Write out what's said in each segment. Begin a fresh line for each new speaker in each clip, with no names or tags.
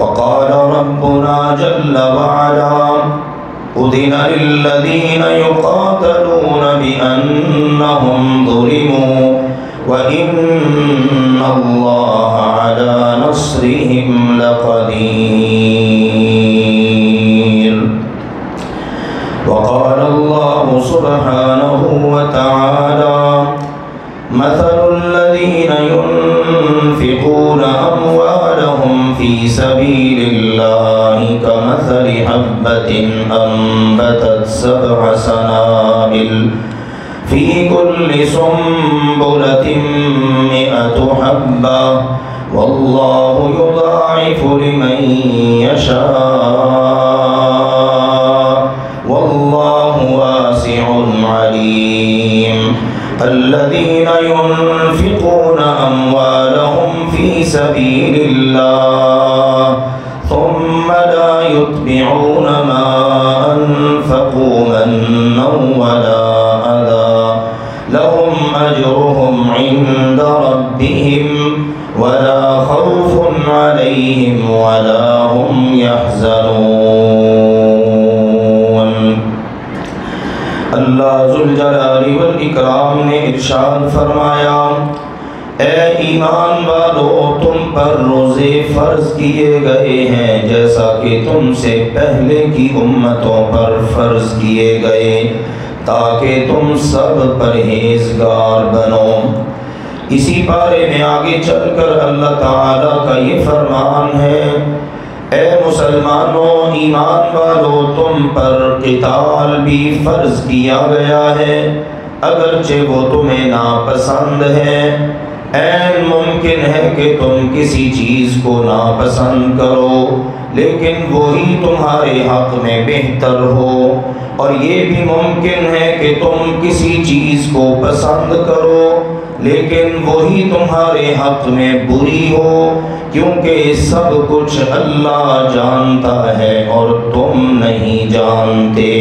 وقال ربنا جل وعلا أذن للذين يقاتلون بأنهم ظلموا وإن الله على نصرهم لقدير. وقال الله سبحانه وتعالى مثل الذين ينفقون أموالهم في سبيل الله كمثل حبة أنبتت 7 سنابل في كل سنبلة 100 حبة والله يضاعف لمن يشاء والله واسع عليم. الذين ينفقون أموالهم في سبيل الله ثم لا يتبعون ما أنفقوا منا ولا أذى لهم أجرهم عند ربهم ولا خوف عليهم ولا هم يحزنون. اللہ ذوالجلال والاکرام نے ارشاد فرمایا اے ایمان والو تم پر روزے فرض کیے گئے ہیں جیسا کہ تم سے پہلے کی امتوں پر فرض کیے گئے تاکہ تم سب پرہیزگار بنو. اسی بارے میں آگے چل کر اللہ تعالیٰ کا یہ فرمان ہے اے مسلمانوں ایمان والو تم پر قتال بھی فرض کیا گیا ہے اگرچہ وہ تمہیں ناپسند ہے. عین ممکن ہے کہ تم کسی چیز کو ناپسند کرو لیکن وہی تمہارے حق میں بہتر ہو اور یہ بھی ممکن ہے کہ تم کسی چیز کو پسند کرو لیکن وہی تمہارے حق میں بری ہو کیونکہ سب کچھ اللہ جانتا ہے اور تم نہیں جانتے.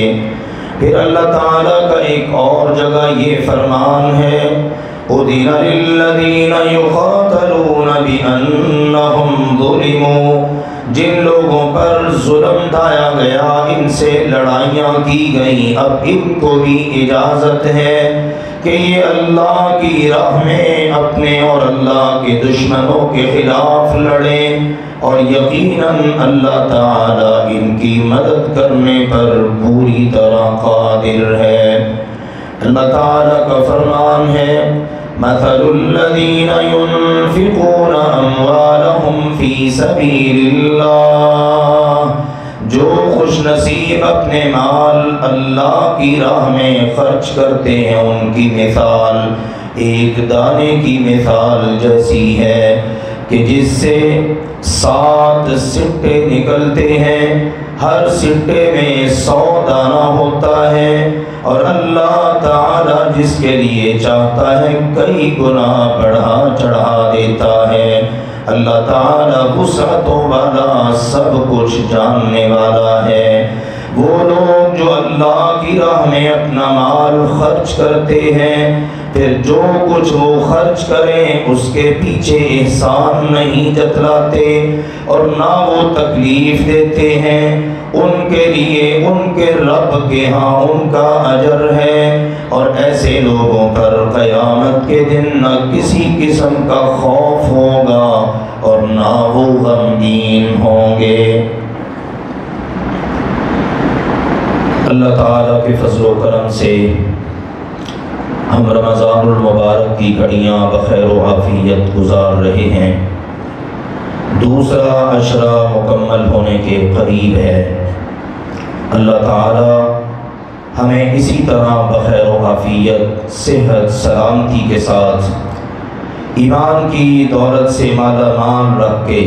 پھر اللہ تعالیٰ کا ایک اور جگہ یہ فرمان ہے أذن للذين يقاتلون بأنهم ظلموا جن لوگوں پر ظلم ڈھایا گیا ان سے لڑائیاں کی گئیں اب ان کو بھی اجازت ہے کہ یہ اللہ کی راہ میں اپنے اور اللہ کے دشمنوں کے خلاف لڑیں اور یقیناً اللہ تعالیٰ ان کی مدد کرنے پر پوری طرح قادر ہے. اللہ تعالیٰ کا فرمان ہے مثل الذين ينفقون أموالهم في سبيل الله جو خوش نصیب اپنے مال اللہ کی راہ میں خرچ کرتے ہیں ان کی مثال ایک دانے کی مثال جیسی ہے کہ جس سے 7 سٹے نکلتے ہیں ہر سٹے میں 100 دانہ ہوتا ہے اور اللہ تعالیٰ جس کے لیے چاہتا ہے کئی گنا بڑھا چڑھا دیتا ہے. اللہ تعالیٰ وسعتوں والا سب کچھ جاننے والا ہے. وہ لوگ جو اللہ کی راہ میں اپنا مال خرچ کرتے ہیں پھر جو کچھ وہ خرچ کریں اس کے پیچھے احسان نہیں جتلاتے اور نہ وہ تکلیف دیتے ہیں ان کے لیے ان کے رب کے ہاں ان کا اجر ہے اور ایسے لوگوں پر قیامت کے دن نہ کسی قسم کا خوف ہوگا اور نہ وہ غمگین ہوں گے. اللہ تعالیٰ کے فضل و کرم سے ہم رمضان المبارک کی گھڑیاں بخیر و عافیت گزار رہے ہیں. دوسرا عشرہ مکمل ہونے کے قریب ہے. اللہ تعالیٰ ہمیں اسی طرح بخیر و عافیت صحت سلامتی کے ساتھ ایمان کی دولت سے مالا مال رکھ کے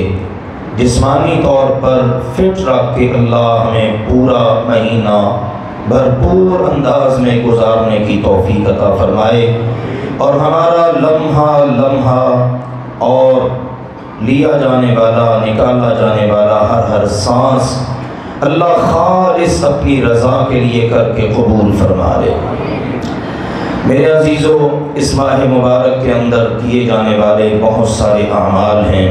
جسمانی طور پر فٹ رکھ کے اللہ ہمیں پورا مہینہ بھرپور انداز میں گزارنے کی توفیق عطا فرمائے اور ہمارا لمحہ لمحہ اور لیا جانے والا نکالا جانے والا ہر سانس اللہ خالص اپنی رضا کے لیے کر کے قبول فرما لے. میرے عزیزو اس ماہ مبارک کے اندر کیے جانے والے بہت سارے اعمال ہیں.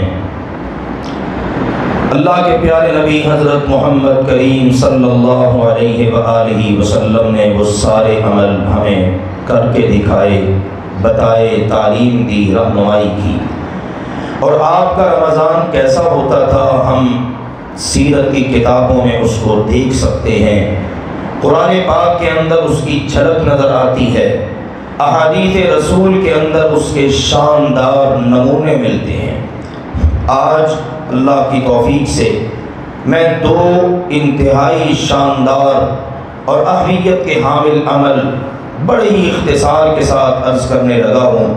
اللہ کے پیارے نبی حضرت محمد کریم صلی اللہ علیہ وآلہ وسلم نے وہ سارے عمل ہمیں کر کے دکھائے، بتائے، تعلیم دی، رہنمائی کی۔ اور آپ کا رمضان کیسا ہوتا تھا ہم سیرت کی کتابوں میں اس کو دیکھ سکتے ہیں، قرآن پاک کے اندر اس کی جھلک نظر آتی ہے، احادیث رسول کے اندر اس کے شاندار نمونے ملتے ہیں۔ آج اللہ کی توفیق سے میں دو انتہائی شاندار اور اہمیت کے حامل عمل بڑے ہی اختصار کے ساتھ عرض کرنے لگا ہوں۔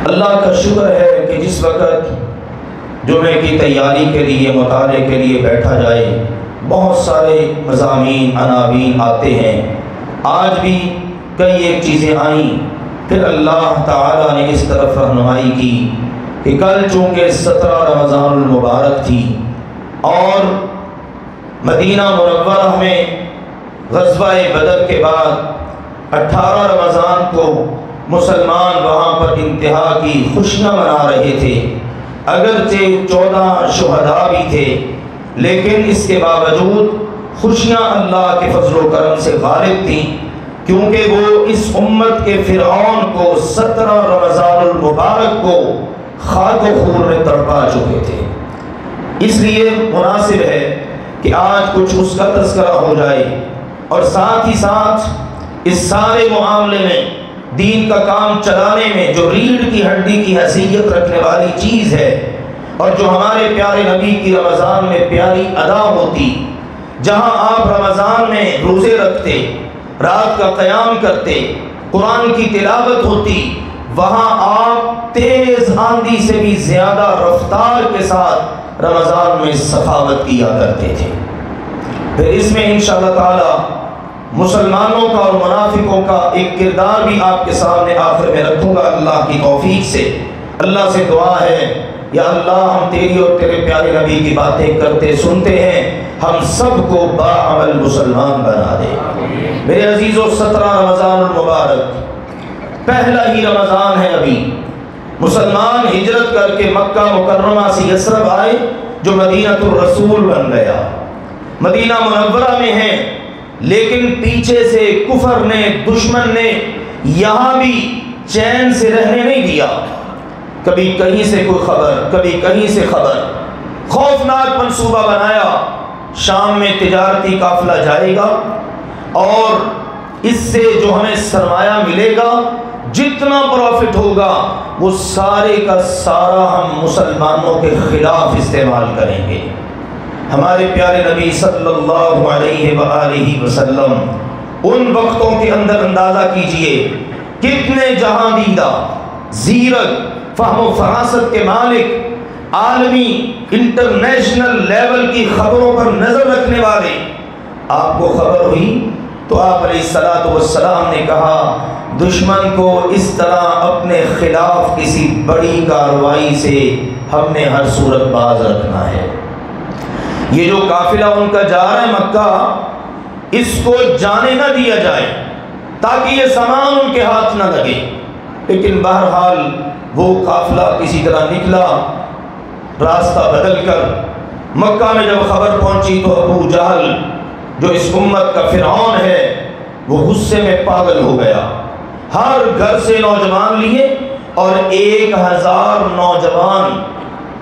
اللہ کا شکر ہے کہ جس وقت جمعے کی تیاری کے لیے، مطالعے کے لیے بیٹھا جائے، بہت سارے مضامین، عناوین آتے ہیں۔ آج بھی کئی ایک چیزیں آئیں، پھر اللہ تعالیٰ نے اس طرف رہنمائی کی کہ کل چونکہ 17 رمضان المبارک تھی اور مدینہ منورہ میں غزوہ بدر کے بعد 18 رمضان کو مسلمان وہاں پر انتہا کی خوشیاں منا رہے تھے، اگرچہ 14 شہداء بھی تھے، لیکن اس کے باوجود خوشیاں اللہ کے فضل و کرم سے غالب تھیں، کیونکہ وہ اس امت کے فرعون کو 17 رمضان المبارک کو خاک و خون میں تڑپا چکے تھے۔ اس لیے مناسب ہے کہ آج کچھ اس کا تذکرہ ہو جائے، اور ساتھ ہی ساتھ اس سارے معاملے میں دین کا کام چلانے میں جو ریڑھ کی ہڈی کی حیثیت رکھنے والی چیز ہے، اور جو ہمارے پیارے نبی کی رمضان میں پیاری ادا ہوتی، جہاں آپ رمضان میں روزے رکھتے، رات کا قیام کرتے، قرآن کی تلاوت ہوتی، وہاں آپ تیز آندھی سے بھی زیادہ رفتار کے ساتھ رمضان میں سخاوت کیا کرتے تھے۔ پھر اس میں انشاءاللہ تعالی مسلمانوں کا اور منافقوں کا ایک کردار بھی آپ کے سامنے آخر میں رکھوں گا اللہ کی توفیق سے۔ اللہ سے دعا ہے، یا اللہ ہم تیری اور تیرے پیارے نبی کی باتیں کرتے سنتے ہیں، ہم سب کو باعمل مسلمان بنا دے۔ میرے عزیزو، 17 رمضان المبارک پہلا ہی رمضان ہے۔ ابھی مسلمان ہجرت کر کے مکہ مکرمہ سے یثرب آئے، جو مدینہ الرسول بن گیا، مدینہ منورہ میں ہیں، لیکن پیچھے سے کفر نے، دشمن نے یہاں بھی چین سے رہنے نہیں دیا۔ کبھی کہیں سے کوئی خبر، کبھی کہیں سے خبر، خوفناک منصوبہ بنایا، شام میں تجارتی قافلہ جائے گا اور اس سے جو ہمیں سرمایہ ملے گا، جتنا پروفٹ ہوگا، وہ سارے کا سارا ہم مسلمانوں کے خلاف استعمال کریں گے۔ ہمارے پیارے نبی صلی اللہ علیہ وآلہ وسلم ان وقتوں کے اندر اندازہ کیجئے کتنے جہاں دیدہ، زیرک، فہم و فراست کے مالک، عالمی انٹرنیشنل لیول کی خبروں پر نظر رکھنے والے، آپ کو خبر ہوئی تو آپ علیہ الصلوۃ والسلام نے کہا دشمن کو اس طرح اپنے خلاف کسی بڑی کارروائی سے ہم نے ہر صورت باز رکھنا ہے۔ یہ جو قافلہ ان کا جا رہا ہے مکہ، اس کو جانے نہ دیا جائے تاکہ یہ سامان ان کے ہاتھ نہ لگے۔ لیکن بہرحال وہ قافلہ کسی طرح نکلا، راستہ بدل کر مکہ میں جب خبر پہنچی تو ابو جہل جو اس امت کا فرعون ہے وہ غصے میں پاگل ہو گیا، ہر گھر سے نوجوان لیے اور 1000 نوجوان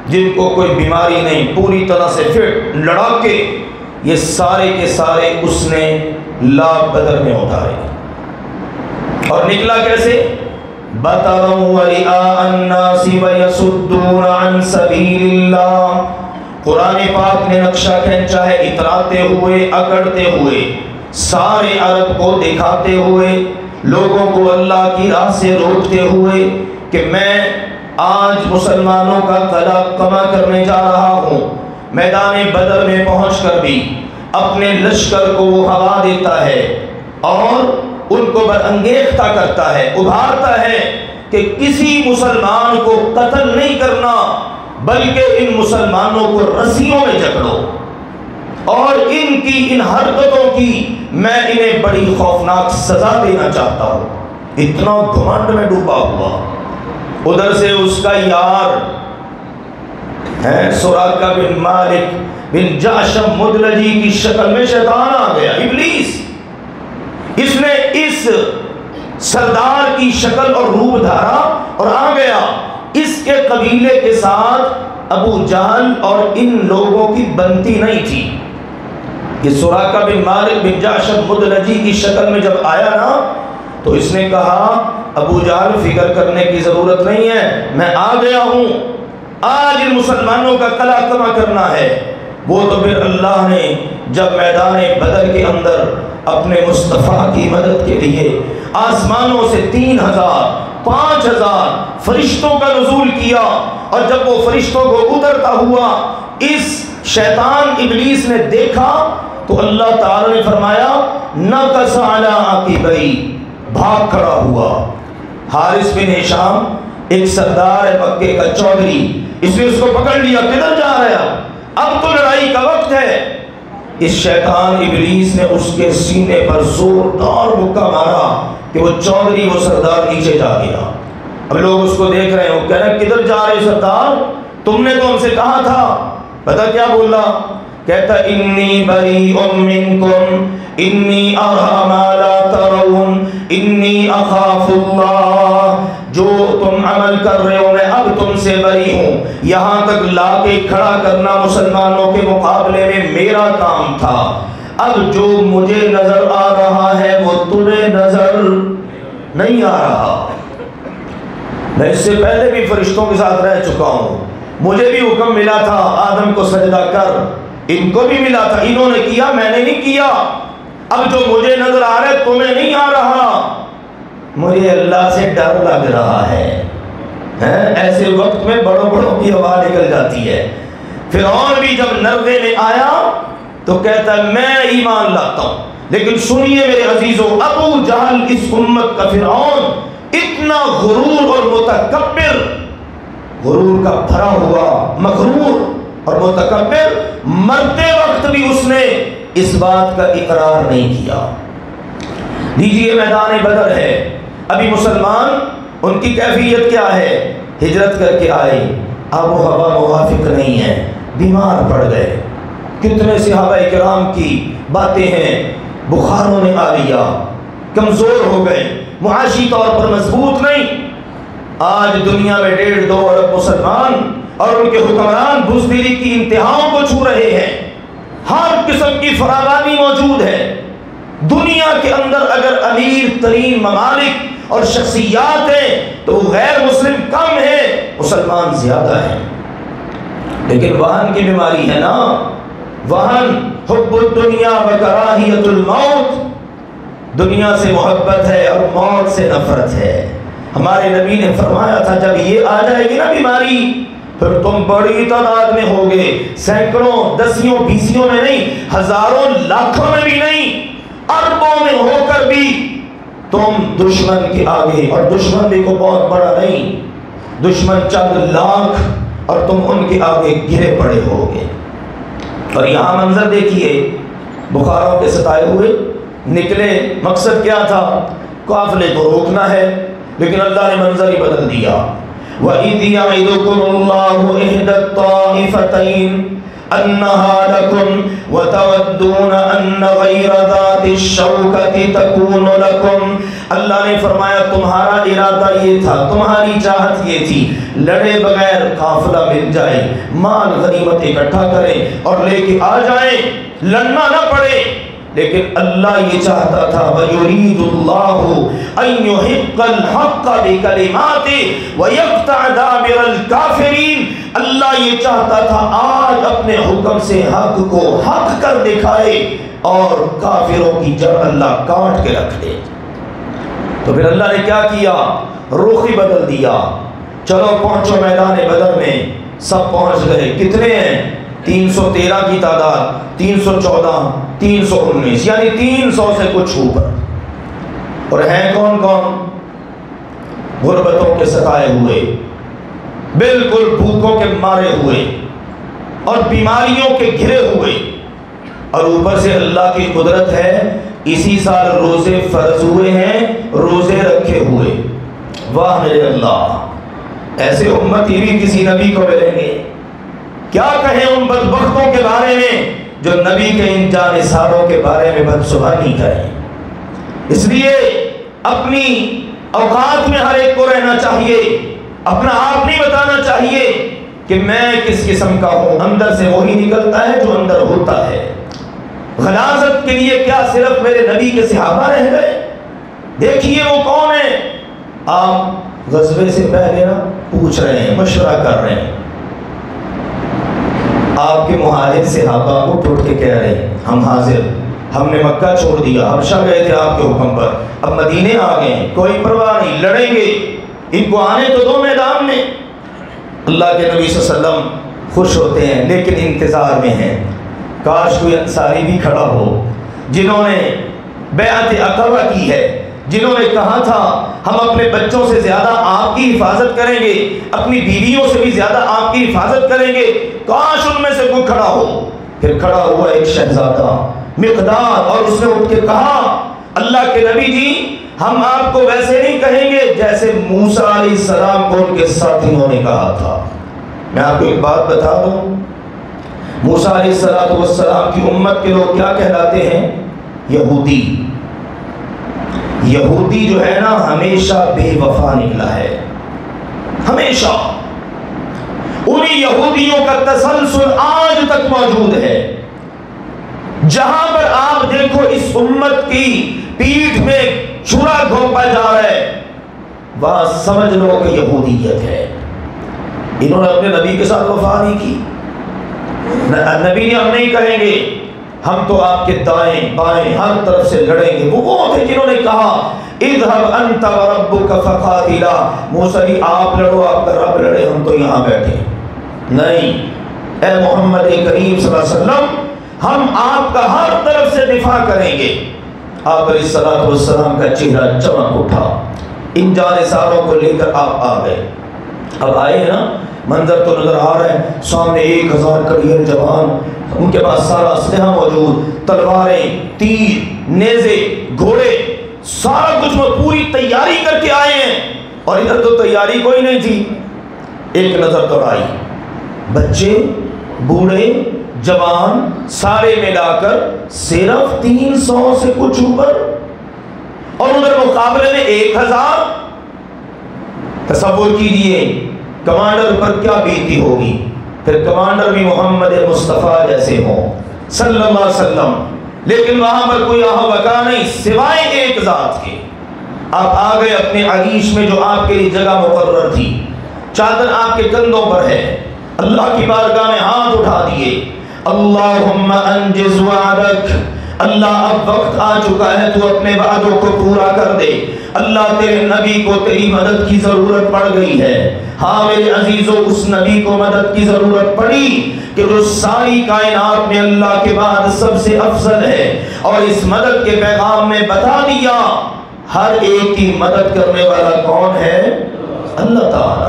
جن کو کوئی بیماری نہیں، پوری طرح سے فٹ، لڑا کے یہ سارے کے سارے اس نے لا بدر میں اتارے۔ اور نکلا کیسے؟ بَطَرًا وَرِئَاءَ النَّاسِ وَيَصُدُّونَ عَن سَبِيلِ اللَّهِ۔ قرآن پاک نے نقشہ کھینچا ہے، اتراتے ہوئے، اکڑتے ہوئے، سارے عرب کو دکھاتے ہوئے، لوگوں کو اللہ کی راہ سے روکتے ہوئے کہ میں آج مسلمانوں کا گلا کما کرنے جا رہا ہوں۔ میدان بدر میں پہنچ کر بھی اپنے لشکر کو وہ ہوا دیتا ہے اور ان کو برانگیختہ کرتا ہے، ابھارتا ہے کہ کسی مسلمان کو قتل نہیں کرنا، بلکہ ان مسلمانوں کو رسیوں میں جکڑو، اور ان کی ان حرکتوں کی میں انہیں بڑی خوفناک سزا دینا چاہتا ہوں۔ اتنا گھمنڈ میں ڈوبا ہوا، ادھر سے اس کا یار سراقہ بن مالک بن جعشم مدلجی کی شکل میں شیطان آ گیا، ابلیس، اس نے اس سردار کی شکل اور روپ دھارا اور آ گیا۔ اس کے قبیلے کے ساتھ ابو جہل اور ان لوگوں کی بنتی نہیں تھی۔ یہ سراقہ بن مالک بن جعشم مدلجی کی شکل میں جب آیا نا تو اس نے کہا ابو جہل فکر کرنے کی ضرورت نہیں ہے، میں آ گیا ہوں، آج ان مسلمانوں کا کلا کما کرنا ہے۔ وہ تو پھر اللہ نے جب میدان بدر کے اندر اپنے مصطفیٰ کی مدد کے لیے آسمانوں سے 3000 5000 فرشتوں کا نزول کیا، اور جب وہ فرشتوں کو اترتا ہوا اس شیطان ابلیس نے دیکھا تو اللہ تعالی نے فرمایا نَقَصَ عَلَىٰ عَقِبَيْهِ، بھاگ کھڑا ہوا۔ حارث بن ہشام ایک سردار ہے مکے کا چودھری، اس نے اس کو پکڑ لیا، کدھر جا رہا، اب تو لڑائی کا وقت ہے۔ اس شیطان ابلیس نے اس کے سینے پر زوردار مکہ مارا کہ وہ چودھری، وہ سردار نیچے جا گیا۔ اب لوگ اس کو دیکھ رہے ہیں، وہ کہہ رہے ہیں کدھر جا رہے سردار، تم نے تو ہم سے کہا تھا۔ پتہ کیا بولا؟ کہتا انی بریء منکم انی ارى ما لا ترون انی اخاف اللہ، جو تم عمل کر رہے ہو میں اب تم سے بری ہوں۔ یہاں تک لا کے کھڑا کرنا مسلمانوں کے مقابلے میں میرا کام تھا، اب جو مجھے نظر آ رہا ہے وہ تمہیں نظر نہیں آ رہا۔ میں اس سے پہلے بھی فرشتوں کے ساتھ رہ چکا ہوں، مجھے بھی حکم ملا تھا آدم کو سجدہ کر، ان کو بھی ملا تھا، انہوں نے کیا، میں نے نہیں کیا۔ اب جو مجھے نظر آ رہا ہے تمہیں نہیں آ رہا، مجھے اللہ سے ڈر لگ رہا ہے۔ ایسے وقت میں بڑوں کی آواز نکل جاتی ہے۔ فرعون بھی جب نروے میں آیا تو کہتا ہے میں ایمان لاتا ہوں، لیکن سنیے میرے عزیزو، ابو جہل اس امت کا فرعون اتنا غرور اور متکبر، غرور کا بھرا ہوا مغرور اور متکبر، مرتے وقت بھی اس نے اس بات کا اقرار نہیں کیا۔ دیجئے میدان بدر ہے، ابھی مسلمان ان کی کیفیت کیا ہے؟ ہجرت کر کے آئے، آب و ہوا موافق نہیں ہے، بیمار پڑ گئے، کتنے صحابہ کرام کی باتیں ہیں، بخاروں نے آ لیا، کمزور ہو گئے، معاشی طور پر مضبوط نہیں۔ آج دنیا میں 1.5-2 ارب مسلمان اور ان کے حکمران بزدلی کی انتہاؤں کو چھو رہے ہیں، ہر قسم کی فراوانی موجود ہے۔ دنیا کے اندر اگر امیر ترین ممالک اور شخصیات ہیں تو غیر مسلم کم ہیں، مسلمان زیادہ ہیں۔ لیکن وہن کی بیماری ہے نا، وہن، حب الدنیا و کراہیت الموت، دنیا سے محبت ہے اور موت سے نفرت ہے۔ ہمارے نبی نے فرمایا تھا جب یہ آ جائے گی نا بیماری پھر تم بڑی تعداد میں ہوگے، سینکڑوں، دسیوں، بیسیوں میں نہیں، ہزاروں، لاکھوں میں بھی نہیں، اربوں میں ہو کر بھی تم دشمن کے آگے، اور دشمن بھی کو بہت بڑا نہیں، دشمن چند لاکھ اور تم ان کے آگے گرے پڑے ہوگے۔ اور یہاں منظر دیکھیے، بخاروں کے ستائے ہوئے نکلے، مقصد کیا تھا؟ قافلے کو روکنا ہے، لیکن اللہ نے منظر ہی بدل دیا۔ وَإِذْ يَعِدُكُمُ اللَّهُ إِحْدَى الطَّائِفَتَيْنِ أَنَّهَا لَكُمْ وَتَوَدُّونَ أَنَّ غَيْرَ ذَاتِ الشَّوْكَةِ تَكُونُ لَكُمْ، اللہ نے فرمایا تمہارا ارادہ یہ تھا، تمہاری چاہت یہ تھی، لڑے بغیر قافلہ مل جائے، مال غنیمت اکٹھا کریں اور لے کے آ جائیں، لڑنا نہ پڑے، لیکن اللہ یہ چاہتا تھا وَيُرِيدُ اللَّهُ أَن يُحِقَّ الْحَقَّ بِكَلِمَاتِهِ وَيَقْطَعَ دَابِرَ الْكَافِرِينَ، اللہ یہ چاہتا تھا آج اپنے حکم سے حق کو حق کر دکھائے اور کافروں کی جڑ اللہ کاٹ کے رکھ دے۔ تو پھر اللہ نے کیا کیا؟ رخ ہی بدل دیا، چلو پہنچو میدان بدر میں، سب پہنچ گئے، کتنے ہیں؟ 313 کی تعداد، 314، 319، یعنی 300 سے کچھ اوپر، اور ہیں کون کون؟ غربتوں کے ستائے ہوئے، بالکل بھوکوں کے مارے ہوئے اور بیماریوں کے گھرے ہوئے، اور اوپر سے اللہ کی قدرت ہے اسی سال روزے فرض ہوئے ہیں، روزے رکھے ہوئے۔ واہ میرے اللہ، ایسے امتی بھی کسی نبی کو ملیں گے؟ کیا کہیں ان بدبختوں کے بارے میں جو نبی کے ان جانثاروں کے بارے میں بدزبانی کریں. اس لیے اپنی اوقات میں ہر ایک کو رہنا چاہیے، اپنا آپ نہیں بتانا چاہیے کہ میں کس قسم کا ہوں. اندر سے وہی نکلتا ہے جو اندر ہوتا ہے. غلاظت کے لیے کیا صرف میرے نبی کے صحابہ رہ گئے؟ دیکھیے وہ کون ہے. آپ غزوے سے پہلے نا پوچھ رہے ہیں، مشورہ کر رہے ہیں. آپ کے مہاجر صحابہ اٹھ کے کہہ رہے ہیں ہم حاضر، ہم نے مکہ چھوڑ دیا، حبشہ گئے تھے آپ کے حکم پر، اب مدینے آ گئے ہیں، کوئی پرواہ نہیں، لڑیں گے، ان کو آنے تو دو میدان میں. اللہ کے نبی صلی اللہ علیہ وسلم خوش ہوتے ہیں لیکن انتظار میں ہیں. کاش کوئی انصاری بھی کھڑا ہو جنہوں نے بیعت عقبہ کی ہے، جنہوں نے کہا تھا ہم اپنے بچوں سے زیادہ آپ کی حفاظت کریں گے، اپنی بیویوں سے بھی زیادہ آپ کی حفاظت کریں گے. کاش ان میں سے کوئی کھڑا ہو. پھر کھڑا ہوا ایک شہزادہ مقداد، اور اس نے اٹھ کے کہا اللہ کے نبی جی ہم آپ کو ویسے نہیں کہیں گے جیسے موسیٰ علیہ السلام کو ان کے ساتھیوں نے کہا تھا. میں آپ کو ایک بات بتا دوں، موسیٰ علیہ السلام کی امت کے لوگ کیا کہلاتے ہیں؟ یہودی. یہودی جو ہے نا ہمیشہ بے وفا نکلا ہے، ہمیشہ. انہی یہودیوں کا تسلسل آج تک موجود ہے. جہاں پر آپ دیکھو اس امت کی پیٹھ میں چھرا گھونپا جا رہا ہے، وہاں سمجھ لو کہ یہودیت ہے. انہوں نے اپنے نبی کے ساتھ وفا نہیں کی. نبی نے ہم نہیں کہیں گے، ہم تو آپ کے دائیں بائیں ہر طرف سے لڑیں گے. وہ تھے جنہوں نے کہا اذهب انت وربك فقاتلا، موسیٰ جی آپ لڑو، آپ کا رب لڑے، ہم تو یہاں بیٹھے. نہیں، اے محمد کریم صلی اللہ علیہ وسلم ہم آپ کا ہر طرف سے دفاع کریں گے. آپ علیہ السلام کا چہرہ چمک اٹھا. ان جانثاروں کو لے کر آپ آ گئے. اب آئے ہیں نا، منظر تو نظر آ رہا ہے، سامنے 1000 کڑیل جوان، ان کے پاس سارا اسلحہ موجود، تلواریں، تیر، نیزے، گھوڑے، سارا کچھ وہ پوری تیاری کر کے آئے ہیں. اور ادھر تو تیاری کوئی نہیں تھی. ایک نظر دوڑائی، بچے، بوڑھے، جوان سارے ملا کر صرف 300 سے کچھ اوپر، اور ادھر مقابلے میں 1000. تصور کیجئے کمانڈر پر کیا بیتی ہوگی. پھر کمانڈر بھی محمد مصطفیٰ جیسے ہوں صلی اللہ علیہ وسلم، لیکن وہاں پر کوئی آہ وکا نہیں سوائے ایک ذات کے. آپ آ گئے اپنے عریش میں جو آپ کے لیے جگہ مقرر تھی، چادر آپ کے کندھوں پر ہے. اللہ کی بارگاہ میں ہاتھ اٹھا دیے، اللہم انجز وعدک، اللہ اب وقت آ چکا ہے تو اپنے وعدوں کو پورا کر دے. اللہ تیرے نبی کو تیری مدد کی ضرورت پڑ گئی ہے. ہاں میرے عزیزوں، اس نبی کو مدد کی ضرورت پڑی کہ جو ساری کائنات میں اللہ کے بعد سب سے افضل ہے، اور اس مدد کے پیغام میں بتا دیا ہر ایک کی مدد کرنے والا کون ہے؟ اللہ تعالی.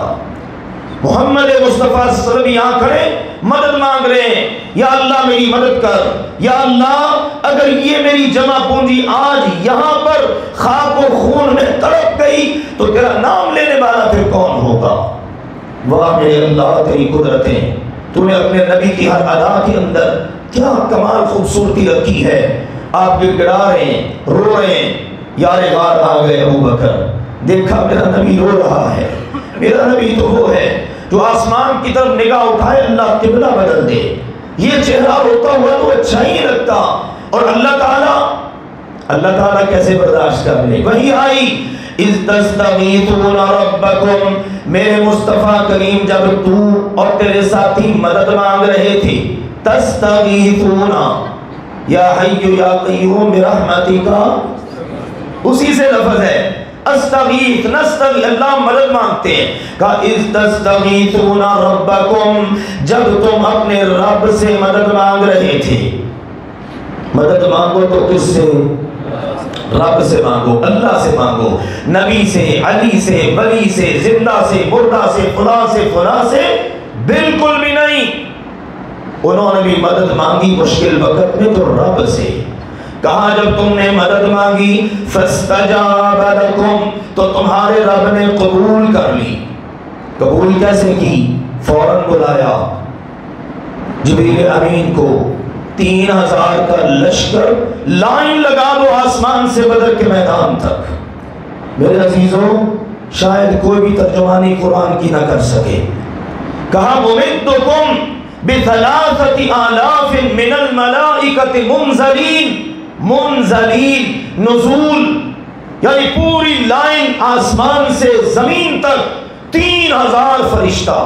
محمد مصطفیٰ صلی اللہ علیہ وسلم یہاں کھڑے مدد مانگ رہے ہیں، یا اللہ میری مدد کر، یا اللہ اگر یہ میری جمع پونجی آج یہاں پر خاک و خون میں تڑپ گئی تو تیرا نام لینے والا پھر کون ہوگا؟ واہ میرے اللہ تیری قدرتیں، تو نے اپنے نبی کی ہر ادا کے اندر کیا کمال خوبصورتی رکھی ہے. آپ گڑ گڑا رہے ہیں، رو رہے ہیں. یار غار آ گئے ابو بکر، دیکھا میرا نبی رو رہا ہے. میرا نبی تو وہ ہے جو آسمان کی طرف نگاہ اٹھائے اللہ قبلہ بدل دے. یہ چہرہ روتا ہوا تو اچھا ہی لگتا. اور اللہ تعالیٰ کیسے برداشت کر لے. وہی آئی اذ تستغیثون ربکم، میرے مصطفیٰ کریم جب تو اور تیرے ساتھی مدد مانگ رہے تھے، تستغیثون یا حی یا قیوم برحمتک، اسی سے لفظ ہے استغیث نستغیث، اللہ مدد مانگتے ہیں. کہا اذ تستغیثون ربکم، جب تم اپنے رب سے مدد مانگ رہے تھے. مدد مانگو تو کس سے؟ رب سے مانگو، اللہ سے مانگو، نبی سے، علی سے، ولی سے، زندہ سے، مردہ سے، فلاں سے، فلاں سے بالکل بھی نہیں. انہوں نے بھی مدد مانگی مشکل وقت میں تو رب سے. کہا جب تم نے مدد مانگی فاستجاب لکم، تو تمہارے رب نے قبول کر لی. قبول کیسے کی؟ فوراً بلایا، جبریل امین کو 3000 کا لشکر لائن لگا دو آسمان سے بدر کے میدان تک۔ میرے عزیزوں، شاید کوئی بھی ترجمانی قرآن کی نہ کر سکے۔ کہا ممدکم بثلاثۃ آلاف من الملائکۃ منزلین نزول، یعنی پوری لائن آسمان سے زمین تک 3000 فرشتہ۔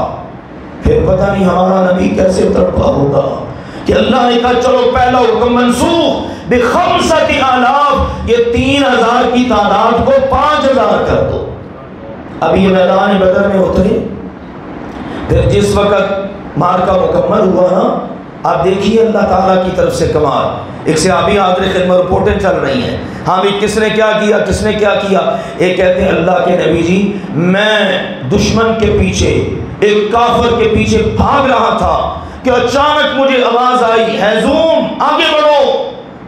پھر پتہ نہیں ہمارا نبی کیسے تڑپا ہوگا کہ اللہ نے کہا چلو پہلا حکم منسوخ بخمسۃ آلاف، یہ 3000 کی تعداد کو 5000 کر دو۔ اب یہ میدان بدر میں اترے، پھر جس وقت مارکا مکمل ہوا نا، آپ دیکھیے اللہ تعالیٰ کی طرف سے کمال۔ ایک صحابی حاضر خدمت رپورٹیں چل رہی ہیں، ہاں بھی کس نے کیا کیا، کس نے کیا کیا۔ ایک کہتے ہیں اللہ کے نبی جی میں دشمن کے پیچھے، ایک کافر کے پیچھے بھاگ رہا تھا کہ اچانک مجھے آواز آئی ہیزوم آگے بڑھو۔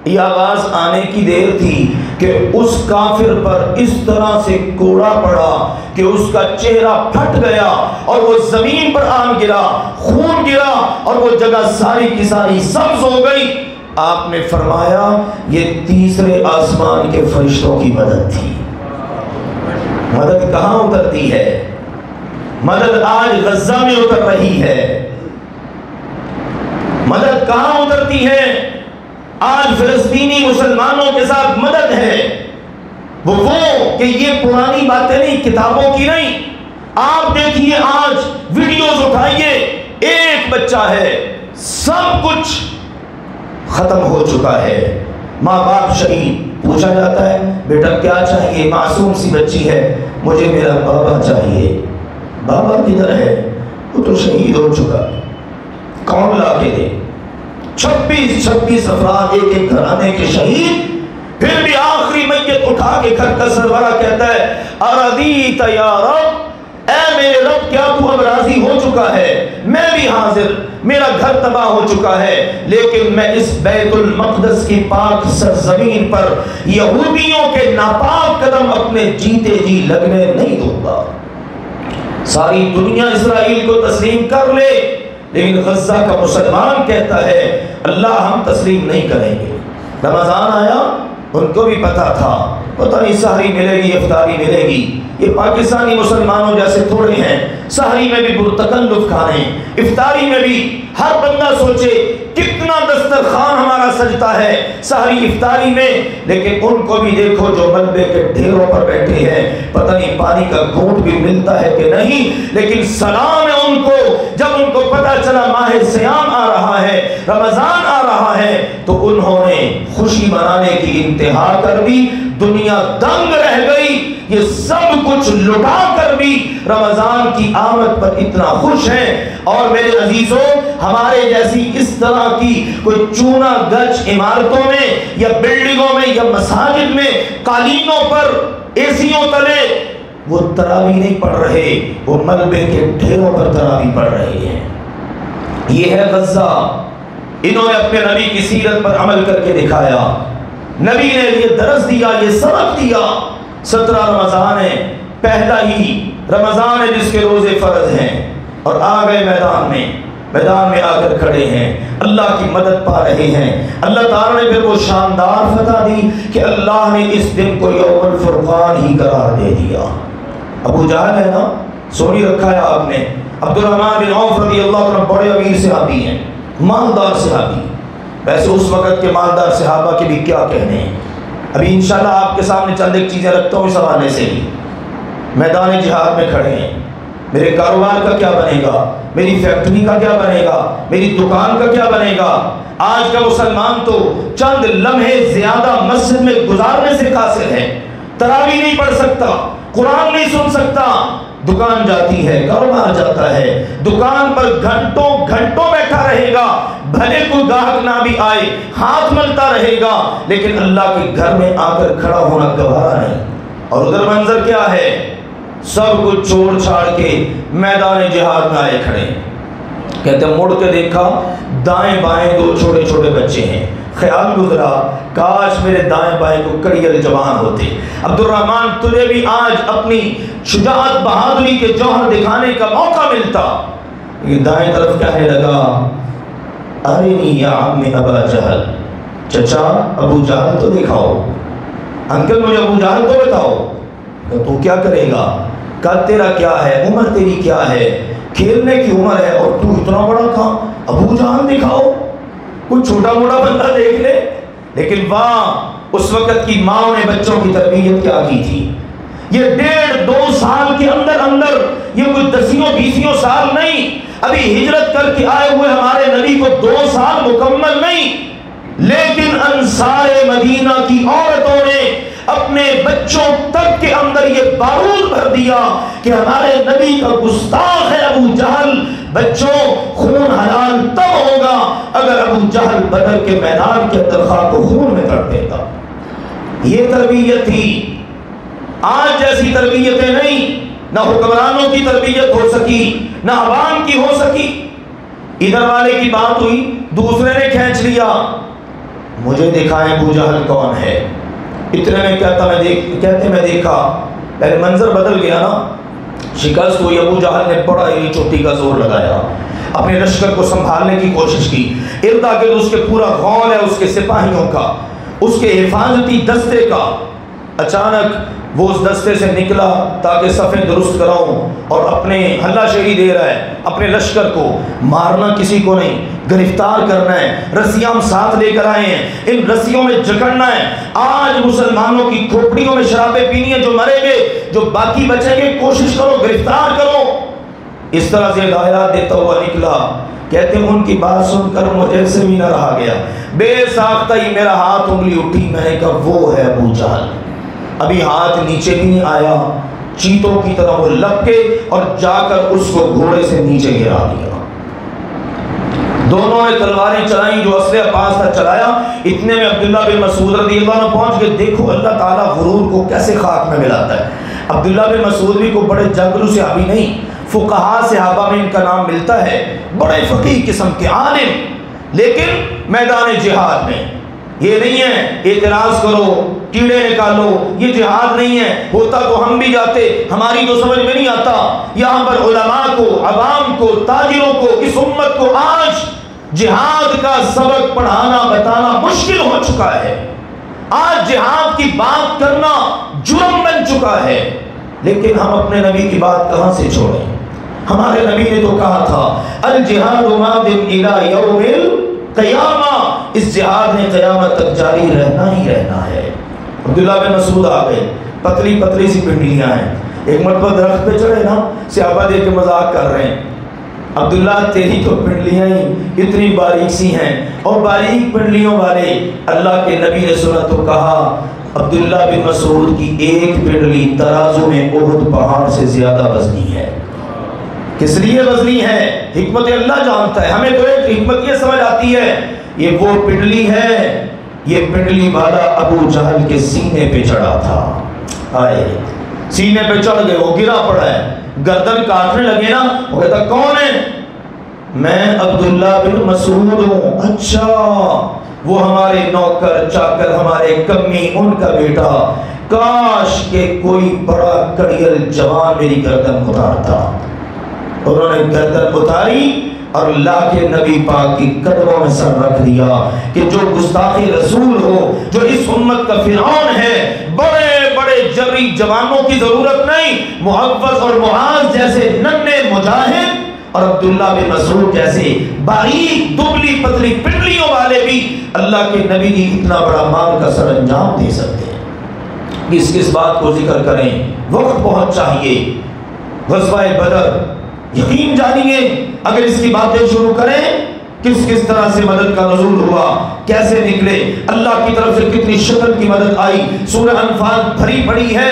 یہ آواز آنے کی دیر تھی کہ اس کافر پر اس طرح سے کوڑا پڑا کہ اس کا چہرہ پھٹ گیا اور وہ زمین پر آن گرا، خون گرا اور وہ جگہ ساری کی ساری سبز ہو گئی۔ آپ نے فرمایا یہ تیسرے آسمان کے فرشتوں کی مدد تھی۔ مدد کہاں اترتی ہے؟ مدد آج غزہ میں اتر رہی ہے۔ مدد کہاں اترتی ہے؟ آج فلسطینی مسلمانوں کے ساتھ مدد ہے۔ وہ کہ یہ پرانی باتیں نہیں، کتابوں کی نہیں۔ آپ دیکھیے آج ویڈیوز اٹھائیے، ایک بچہ ہے، سب کچھ ختم ہو چکا ہے، ماں باپ شہید، پوچھا جاتا ہے بیٹا کیا چاہیے، معصوم سی بچی ہے، مجھے میرا بابا چاہیے۔ بابا کدھر ہے؟ وہ تو شہید ہو چکا، کون لا کے دے؟ 26 افراد ایک ایک گھرانے کے شہید، پھر بھی آخری میت اٹھا کے گھر کا سربراہ کہتا ہے اردیت یا رب، اے میرے رب کیا تو اب راضی ہو چکا ہے؟ میں بھی حاضر، میرا گھر تباہ ہو چکا ہے، لیکن میں اس بیت المقدس کی پاک سرزمین پر یہودیوں کے ناپاک قدم اپنے جیتے جی لگنے نہیں دوں گا۔ ساری دنیا اسرائیل کو تسلیم کر لے، لیکن غزہ کا مسلمان کہتا ہے اللہ ہم تسلیم نہیں کریں گے۔ رمضان آیا، ان کو بھی پتا تھا پتہ نہیں سحری ملے گی افطاری ملے گی، یہ پاکستانی مسلمانوں جیسے تھوڑے ہیں، سحری میں بھی پرتکلف کھانے، افطاری میں بھی ہر بندہ سوچے کتنا دسترخوان ہمارا سجتا ہے سحری افطاری میں، لیکن ان کو بھی دیکھو جو ملبے کے ڈھیروں پر بیٹھے ہیں، پتہ نہیں پانی کا گھونٹ بھی ملتا ہے کہ نہیں، لیکن سلام ہے ان کو جب ان کو پتہ چلا ماہ صیام آ رہا ہے، رمضان آ رہا ہے، تو انہوں نے خوشی منانے کی انتہا کر دی، دنیا دنگ رہ گئی۔ یہ سب کچھ لٹا کر بھی رمضان کی آمد پر اتنا خوش ہیں۔ اور میرے عزیزوں، ہمارے جیسی اس طرح کی کوئی چونا گچ عمارتوں میں یا بلڈنگوں میں یا مساجد میں قالینوں پر ایسیوں تلے وہ تراویح نہیں پڑھ رہے، وہ ملبے کے ڈھیروں پر تراویح پڑھ رہے ہیں۔ یہ ہے غزہ۔ انہوں نے اپنے نبی کی سیرت پر عمل کر کے دکھایا، نبی نے یہ درس دیا، یہ سبق دیا۔ 17 رمضان ہے، پہلا ہی رمضان ہے جس کے روزے فرض ہیں، اور آ گئے میدان میں آ کر کھڑے ہیں، اللہ کی مدد پا رہے ہیں۔ اللہ تعالیٰ نے پھر وہ شاندار فتح دی کہ اللہ نے اس دن کو یوم الفرقان ہی قرار دے دیا۔ ابو جہل ہے نا، سونی رکھا ہے آپ نے، عبد الرحمن بن عوف رضی اللہ عنہ بڑے امیر صحابی ہیں، مالدار صحابی، ویسے اس وقت کے مالدار صحابہ کے بھی کیا کہنے ہیں۔ ابھی انشاءاللہ آپ کے سامنے چند ایک چیزیں رکھتا ہوں اس حوالے سے ہی۔ میدان جہاد میں کھڑے ہیں، میرے کاروبار کا کیا بنے گا، میری فیکٹری کا کیا بنے گا، میری دکان کا کیا بنے گا۔ آج کا مسلمان تو چند لمحے زیادہ مسجد میں گزارنے سے قاصر ہے، تراویح نہیں پڑھ سکتا، قرآن نہیں سن سکتا، دکان جاتی ہے، کاروبار جاتا ہے، دکان پر گھنٹوں گھنٹوں بیٹھا رہے گا، بھلے کوئی گاہک نہ بھی آئے ہاتھ ملتا رہے گا، لیکن اللہ کے گھر میں آ کر کھڑا ہونا گوارا نہیں۔ اور ادھر منظر کیا ہے، سب کچھ چھوڑ چھاڑ کے میدان جہاد میں آئے کھڑے، کہتے ہیں مڑ کے دیکھا دائیں بائیں 2 چھوٹے چھوٹے بچے ہیں، خیال گزرا کاش میرے دائیں بائیں کو کڑیل جوان ہوتے۔ عبد الرحمن تجھے بھی آج اپنی شجاعت بہادری کے جوہر دکھانے کا موقع ملتا، یہ دائیں طرف کہنے لگا ارنی یا عم ابا جہل، چچا ابو جہل تو دکھاؤ، انکل مجھے ابو جہل تو بتاؤ، کہ تو کیا کرے گا، قد تیرا کیا ہے، عمر تیری کیا ہے، کھیلنے کی عمر ہے اور تو اتنا بڑا کام، ابو جہل دکھاؤ، کوئی چھوٹا موٹا بندہ دیکھ لے۔ لیکن وہاں اس وقت کی ماں نے بچوں کی تربیت کیا کی تھی، یہ 1.5-2 سال کے اندر اندر، یہ کوئی 10-20 سال نہیں، ابھی ہجرت کر کے آئے ہوئے ہمارے نبی کو 2 سال مکمل نہیں، لیکن انصار مدینہ کی عورتوں نے اپنے بچوں تک کے اندر یہ بارود بھر دیا کہ ہمارے نبی کا گستاخ ہے ابو جہل، بچوں خون حلال تب ہوگا اگر ابو جہل بدر کے میدان کے اندر خاک و خون میں کر دیتا۔ یہ تربیت تھی، آج جیسی تربیتیں نہیں، نہ حکمرانوں کی تربیت ہو سکی، نہ عوام کی ہو سکی۔ ادھر والے کی بات ہوئی، دوسرے نے کھینچ لیا، مجھے دکھائیں ابو جہل کون ہے۔ اتنے میں کہتے میں دیکھا، پہلے منظر بدل گیا نا، شکست ہوئی، ابو جہل نے بڑا ہی چوٹی کا زور لگایا، اپنے لشکر کو سنبھالنے کی کوشش کی، ارد گرد اس کے پورا غول ہے اس کے سپاہیوں کا، اس کے حفاظتی دستے کا۔ اچانک وہ اس دستے سے نکلا تاکہ صفیں درست کراؤں، اور اپنے ہلا شیری دے رہا ہے، اپنے لشکر کو مارنا کسی کو نہیں، گرفتار کرنا ہے، رسیاں ہم ساتھ لے کر آئے ہیں، ان رسیوں میں جکڑنا ہے، آج مسلمانوں کی کھوپڑیوں میں شرابیں پینی ہے، جو مریں گے، جو باقی بچیں گے، کوشش کرو گرفتار کرو۔ اس طرح سے ہدایات دیتا ہوا نکلا۔ کہتے ہیں ان کی بات سن کر مجھے سے بھی نہ رہا گیا، بے ساختہ ہی میرا ہاتھ انگلی اٹھی، میں نے کہا وہ ہے ابو جہل۔ ابھی ہاتھ نیچے بھی نہیں آیا، چیتوں کی طرح وہ لپکے اور جا کر اس کو گھوڑے سے نیچے گرا دیا۔ دونوں نے تلواریں چلائیں، جو اسلحہ پاس تھا چلایا، اتنے میں عبداللہ بن مسعود رضی اللہ عنہ پہنچ کے دیکھو اللہ تعالیٰ غرور کو کیسے خاک میں ملاتا ہے۔ عبداللہ بن مسعود بھی کو بڑے جنگلو صحابی نہیں، فقہاء صحابہ میں ان کا نام ملتا ہے، بڑے فقیہ قسم کے عالم، لیکن میدان جہاد میں یہ نہیں ہے اعتراض کرو کیڑے نکالو، یہ جہاد نہیں ہے، ہوتا تو ہم بھی جاتے، ہماری تو سمجھ میں نہیں آتا۔ یہاں پر علماء کو، عوام کو، تاجروں کو، اس امت کو آج جہاد کا سبق پڑھانا بتانا مشکل ہو چکا ہے، آج جہاد کی بات کرنا جرم بن چکا ہے، لیکن ہم اپنے نبی کی بات کہاں سے چھوڑیں؟ ہمارے نبی نے تو کہا تھا الجہاد ماض الی یوم القیامہ، اس جہاد نے قیامت تک جاری رہنا ہی رہنا ہے۔ عبداللہ بن مسعود آ گئے، پتلی پتلی سی پنڈلیاں ہیں، ایک مرتبہ درخت پہ چڑھے نا، صحابہ دیکھ کے مذاق کر رہے ہیں، عبداللہ تیری تو پنڈلیاں ہی اتنی باریک سی ہیں، اور باریک پنڈلیوں والے اللہ کے نبی نے سنا تو کہا عبداللہ بن مسعود کی ایک پنڈلی ترازو میں احد پہاڑ سے زیادہ وزنی ہے۔ کس لیے وزنی ہے؟ حکمت اللہ جانتا ہے، ہمیں تو ایک حکمت یہ سمجھ آتی ہے یہ وہ پنڈلی ہے، یہ پنڈلی والا ابو جہل کے سینے پہ چڑھا تھا، آئے سینے پہ چڑھ گئے، وہ گرا پڑا ہے، گردن کاٹنے لگے نا، وہ کہتا کون ہے؟ میں عبداللہ بن مسعود ہوں۔ اچھا، وہ ہمارے نوکر چاکر، ہمارے کمی، ان کا بیٹا، کاش کہ کوئی بڑا کڑیل جوان میری گردن اتارتا۔ انہوں نے گردن اتاری اور اللہ کے نبی پاک کی قدموں میں سر رکھ دیا کہ جو گستاخی رسول ہو، جو اس امت کا فرعون ہے، بڑے بڑے جری جوانوں کی ضرورت نہیں، محفظ اور معاذ جیسے ننھے مجاہد اور عبداللہ بن مسعود جیسے باریک دبلی پتلی پنڈلیوں والے بھی اللہ کے نبی کی اتنا بڑا مال کا سر انجام دے سکتے ہیں۔ کس بات کو ذکر کریں، وقت بہت چاہیے۔ غزوہ بدر یقین جانیے، اگر اس کی باتیں شروع کریں، کس طرح سے مدد کا نزول ہوا، کیسے نکلے، اللہ کی طرف سے کتنی شکل کی مدد آئی، سورہ انفال بھری پڑی ہے۔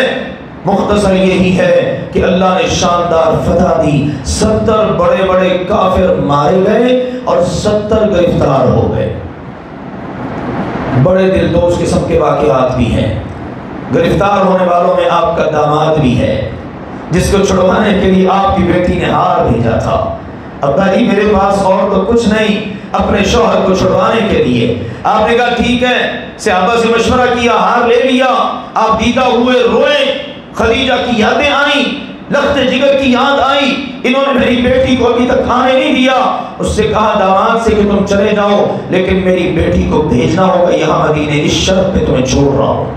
مختصر یہی ہے کہ اللہ نے شاندار فتح دی، 70 بڑے بڑے کافر مارے گئے اور 70 گرفتار ہو گئے۔ بڑے دلدوز قسم کے واقعات بھی ہیں، گرفتار ہونے والوں میں آپ کا داماد بھی ہے، جس کو چھڑوانے کے لیے آپ کی بیٹی نے ہار بھیجا تھا۔ ابا جی میرے پاس اور تو کچھ نہیں، اپنے شوہر کو چھڑوانے کے لیے آپ نے کہا ٹھیک ہے، صحابہ سے مشورہ کیا، ہار لے لیا، آپ دیدہ ہوئے، روئے، خدیجہ کی یادیں آئیں، لخت جگر کی یاد آئی، انہوں نے میری بیٹی کو ابھی تک کھانے نہیں دیا، اس سے کہا داماد سے کہ تم چلے جاؤ لیکن میری بیٹی کو بھیجنا ہوگا یہاں مدینے، اس شرط پہ تمہیں چھوڑ رہا ہوں۔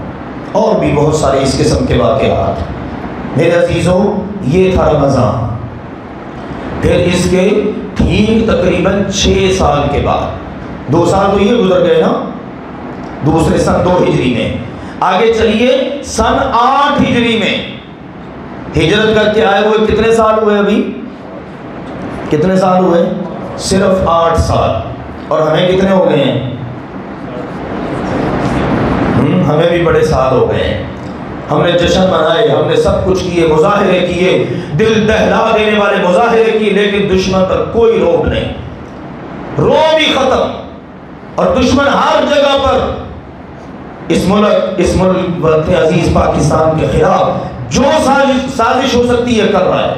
اور بھی بہت سارے اس قسم کے واقعات۔ میرے عزیزوں، یہ تھا رمضان۔ پھر اس کے ٹھیک تقریباً 6 سال کے بعد، 2 سال تو یہ گزر گئے نا، دوسرے سن 2 ہجری میں، آگے چلیے سن 8 ہجری میں ہجرت کر کے آئے ہوئے کتنے سال ہوئے؟ ابھی کتنے سال ہوئے؟ صرف 8 سال۔ اور ہمیں کتنے ہو گئے ہیں؟ ہمیں بھی بڑے سال ہو گئے ہیں۔ ہم نے جشن منائے، ہم نے سب کچھ کیے، مظاہرے کیے، دل دہلا دینے والے مظاہرے کیے، لیکن دشمن پر کوئی روک نہیں، روب ہی ختم۔ اور دشمن ہر جگہ پر اس ملک وطن عزیز پاکستان کے خلاف جو سازش ہو سکتی ہے کر رہا ہے۔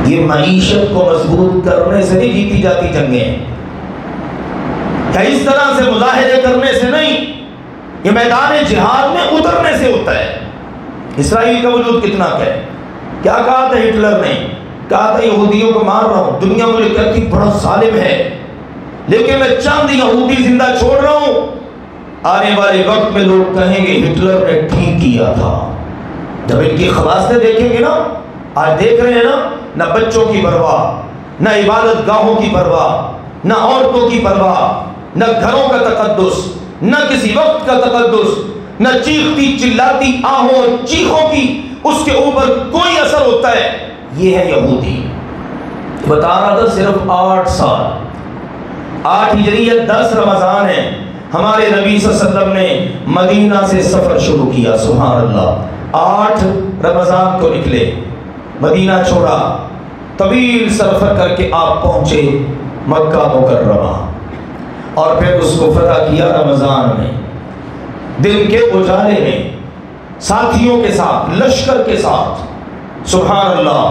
یہ معیشت کو مضبوط کرنے سے نہیں جیتی جاتی جنگیں، کیا اس طرح سے مظاہرے کرنے سے نہیں، یہ میدان جہاد میں اترنے سے ہوتا ہے۔ اسرائیل کا وجود کتنا ہے، کیا کہا تھا ہٹلر نے؟ کہا تھا یہودیوں کو مار رہا ہوں، دنیا مجھے کہتی بڑا ظالم ہے لیکن میں چند یہودی زندہ چھوڑ رہا ہوں، آنے والے وقت میں لوگ کہیں گے ہٹلر نے ٹھیک کیا تھا۔ جب ان کی خواستیں دیکھیں گے نا، آج دیکھ رہے ہیں نا، نہ بچوں کی پرواہ، نہ عبادت گاہوں کی پرواہ، نہ عورتوں کی پرواہ، نہ گھروں کا تقدس، نہ کسی وقت کا تقدس، نہ چیختی چلاتی آہوں اور چیخوں کی اس کے اوپر کوئی اثر ہوتا ہے۔ یہ ہے یہودی۔ بتا رہا تھا صرف 8 سال، 8 ہجری 10 رمضان ہے، ہمارے نبی صلی اللہ علیہ وسلم نے مدینہ سے سفر شروع کیا۔ سبحان اللہ، 8 رمضان کو نکلے، مدینہ چھوڑا، طویل سفر کر کے آپ پہنچے مکہ مکرمہ، اور پھر اس کو فتح کیا رمضان میں، دن کے اجالے میں، ساتھیوں کے ساتھ، لشکر کے ساتھ۔ سبحان اللہ،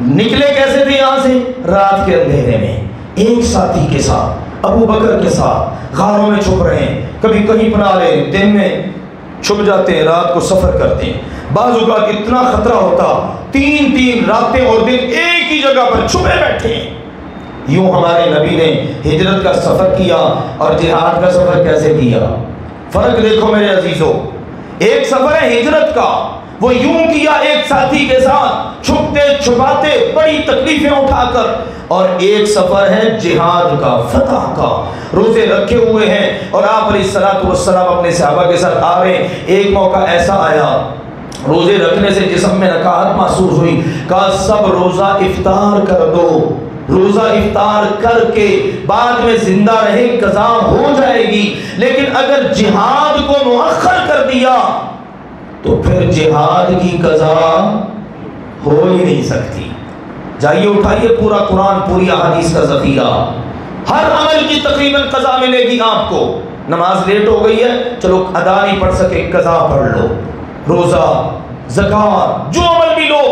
نکلے کیسے تھے یہاں سے؟ رات کے اندھیرے میں، ایک ساتھی کے ساتھ، ابو بکر کے ساتھ، غاروں میں چھپ رہے ہیں، کبھی کہیں پناہ لے، دن میں چھپ جاتے ہیں، رات کو سفر کرتے ہیں۔ بعض اوقات اتنا خطرہ ہوتا، 3 راتیں اور دن ایک ہی جگہ پر چھپے بیٹھے ہیں۔ یوں ہمارے نبی نے ہجرت کا سفر کیا، اور جہاد کا سفر کیسے کیا؟ فرق دیکھو میرے عزیزوں، ایک سفر ہے ہجرت کا، وہ یوں کیا ایک ساتھی کے ساتھ، چھپتے چھپاتے بڑی تکلیفیں اٹھا کر، اور ایک سفر ہے جہاد کا، فتح کا، روزے رکھے ہوئے ہیں اور آپ علیہ الصلوۃ والسلام اپنے صحابہ کے ساتھ آ رہے ہیں۔ ایک موقع ایسا آیا، روزے رکھنے سے جسم میں نکاہت محسوس ہوئی، کہا سب روزہ افطار کر دو، روزہ افطار کر کے بعد میں زندہ رہے قضا ہو جائے گی، لیکن اگر جہاد کو مؤخر کر دیا تو پھر جہاد کی قضا ہو ہی نہیں سکتی۔ جائیے اٹھائیے پورا قرآن، پوری احادیث کا ذخیرہ، ہر عمل کی تقریباً قضا ملے گی آپ کو۔ نماز لیٹ ہو گئی ہے، چلو ادا نہیں پڑھ سکے، قضا پڑھ لو، روزہ، زکوٰۃ، جو عمل بھی لو،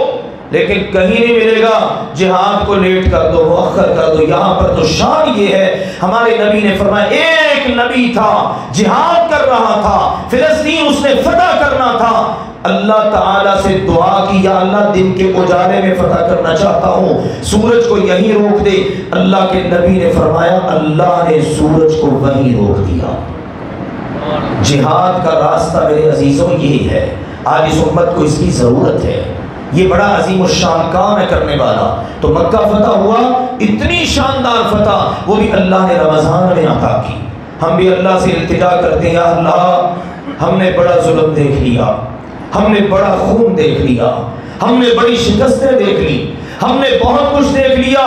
لیکن کہیں نہیں ملے گا جہاد کو لیٹ کر دو، مؤخر کر دو۔ یہاں پر تو شان یہ ہے، ہمارے نبی نے فرمایا ایک نبی تھا جہاد کر رہا تھا، فلسطین اس نے فتح کرنا تھا، اللہ تعالیٰ سے دعا کی یا اللہ دن کے اجالے میں فتح کرنا چاہتا ہوں، سورج کو یہیں روک دے۔ اللہ کے نبی نے فرمایا اللہ نے سورج کو وہیں روک دیا۔ جہاد کا راستہ میرے عزیزوں یہ ہے، آج اس امت کو اس کی ضرورت ہے، یہ بڑا عظیم الشان کام ہے کرنے والا۔ تو مکہ فتح ہوا، اتنی شاندار فتح، وہ بھی اللہ نے رمضان میں عطا کی۔ ہم بھی اللہ سے التجا کرتے ہیں، یا اللہ ہم نے بڑا ظلم دیکھ لیا، ہم نے بڑا خون دیکھ لیا، ہم نے بڑی شکستیں دیکھ لی، ہم نے بہت کچھ دیکھ لیا،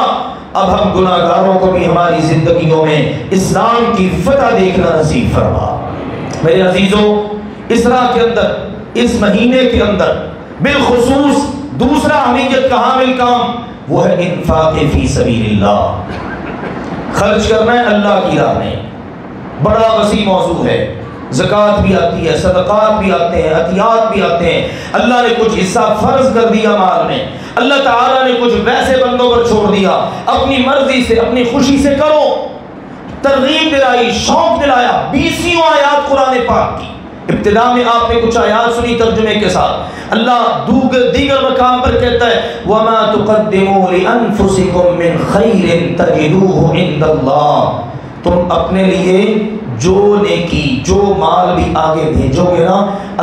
اب ہم گناہ گاروں کو بھی ہماری زندگیوں میں اسلام کی فتح دیکھنا نصیب فرما۔ میرے عزیزوں، اسراء کے اندر، اس مہینے کے اندر بالخصوص دوسرا اہمیت کا حامل کام وہ ہے انفاق فی سبیل اللہ، خرچ کرنا ہے اللہ کی راہ میں۔ بڑا وسیع موضوع ہے، زکوٰۃ بھی آتی ہے، صدقات بھی آتے ہیں، عطیات بھی آتے ہیں۔ اللہ نے کچھ حصہ فرض کر دیا مال میں، اللہ تعالیٰ نے کچھ ویسے بندوں پر چھوڑ دیا، اپنی مرضی سے، اپنی خوشی سے کرو۔ ترغیب دلائی، شوق دلایا، 20 آیات قرآن پاک کی، ابتدا میں آپ نے کچھ آیات سنی ترجمے کے ساتھ، اللہ دیگر مقام پر کہتا ہے وَمَا تُقَدِّمُوا لِأَنفُسِكُم مِّن خَيْرٍ تَجِدُوهُ عِندَ اللَّهِ، تم اپنے لیے جو نیکی جو مال بھی آگے بھیجو گے نا،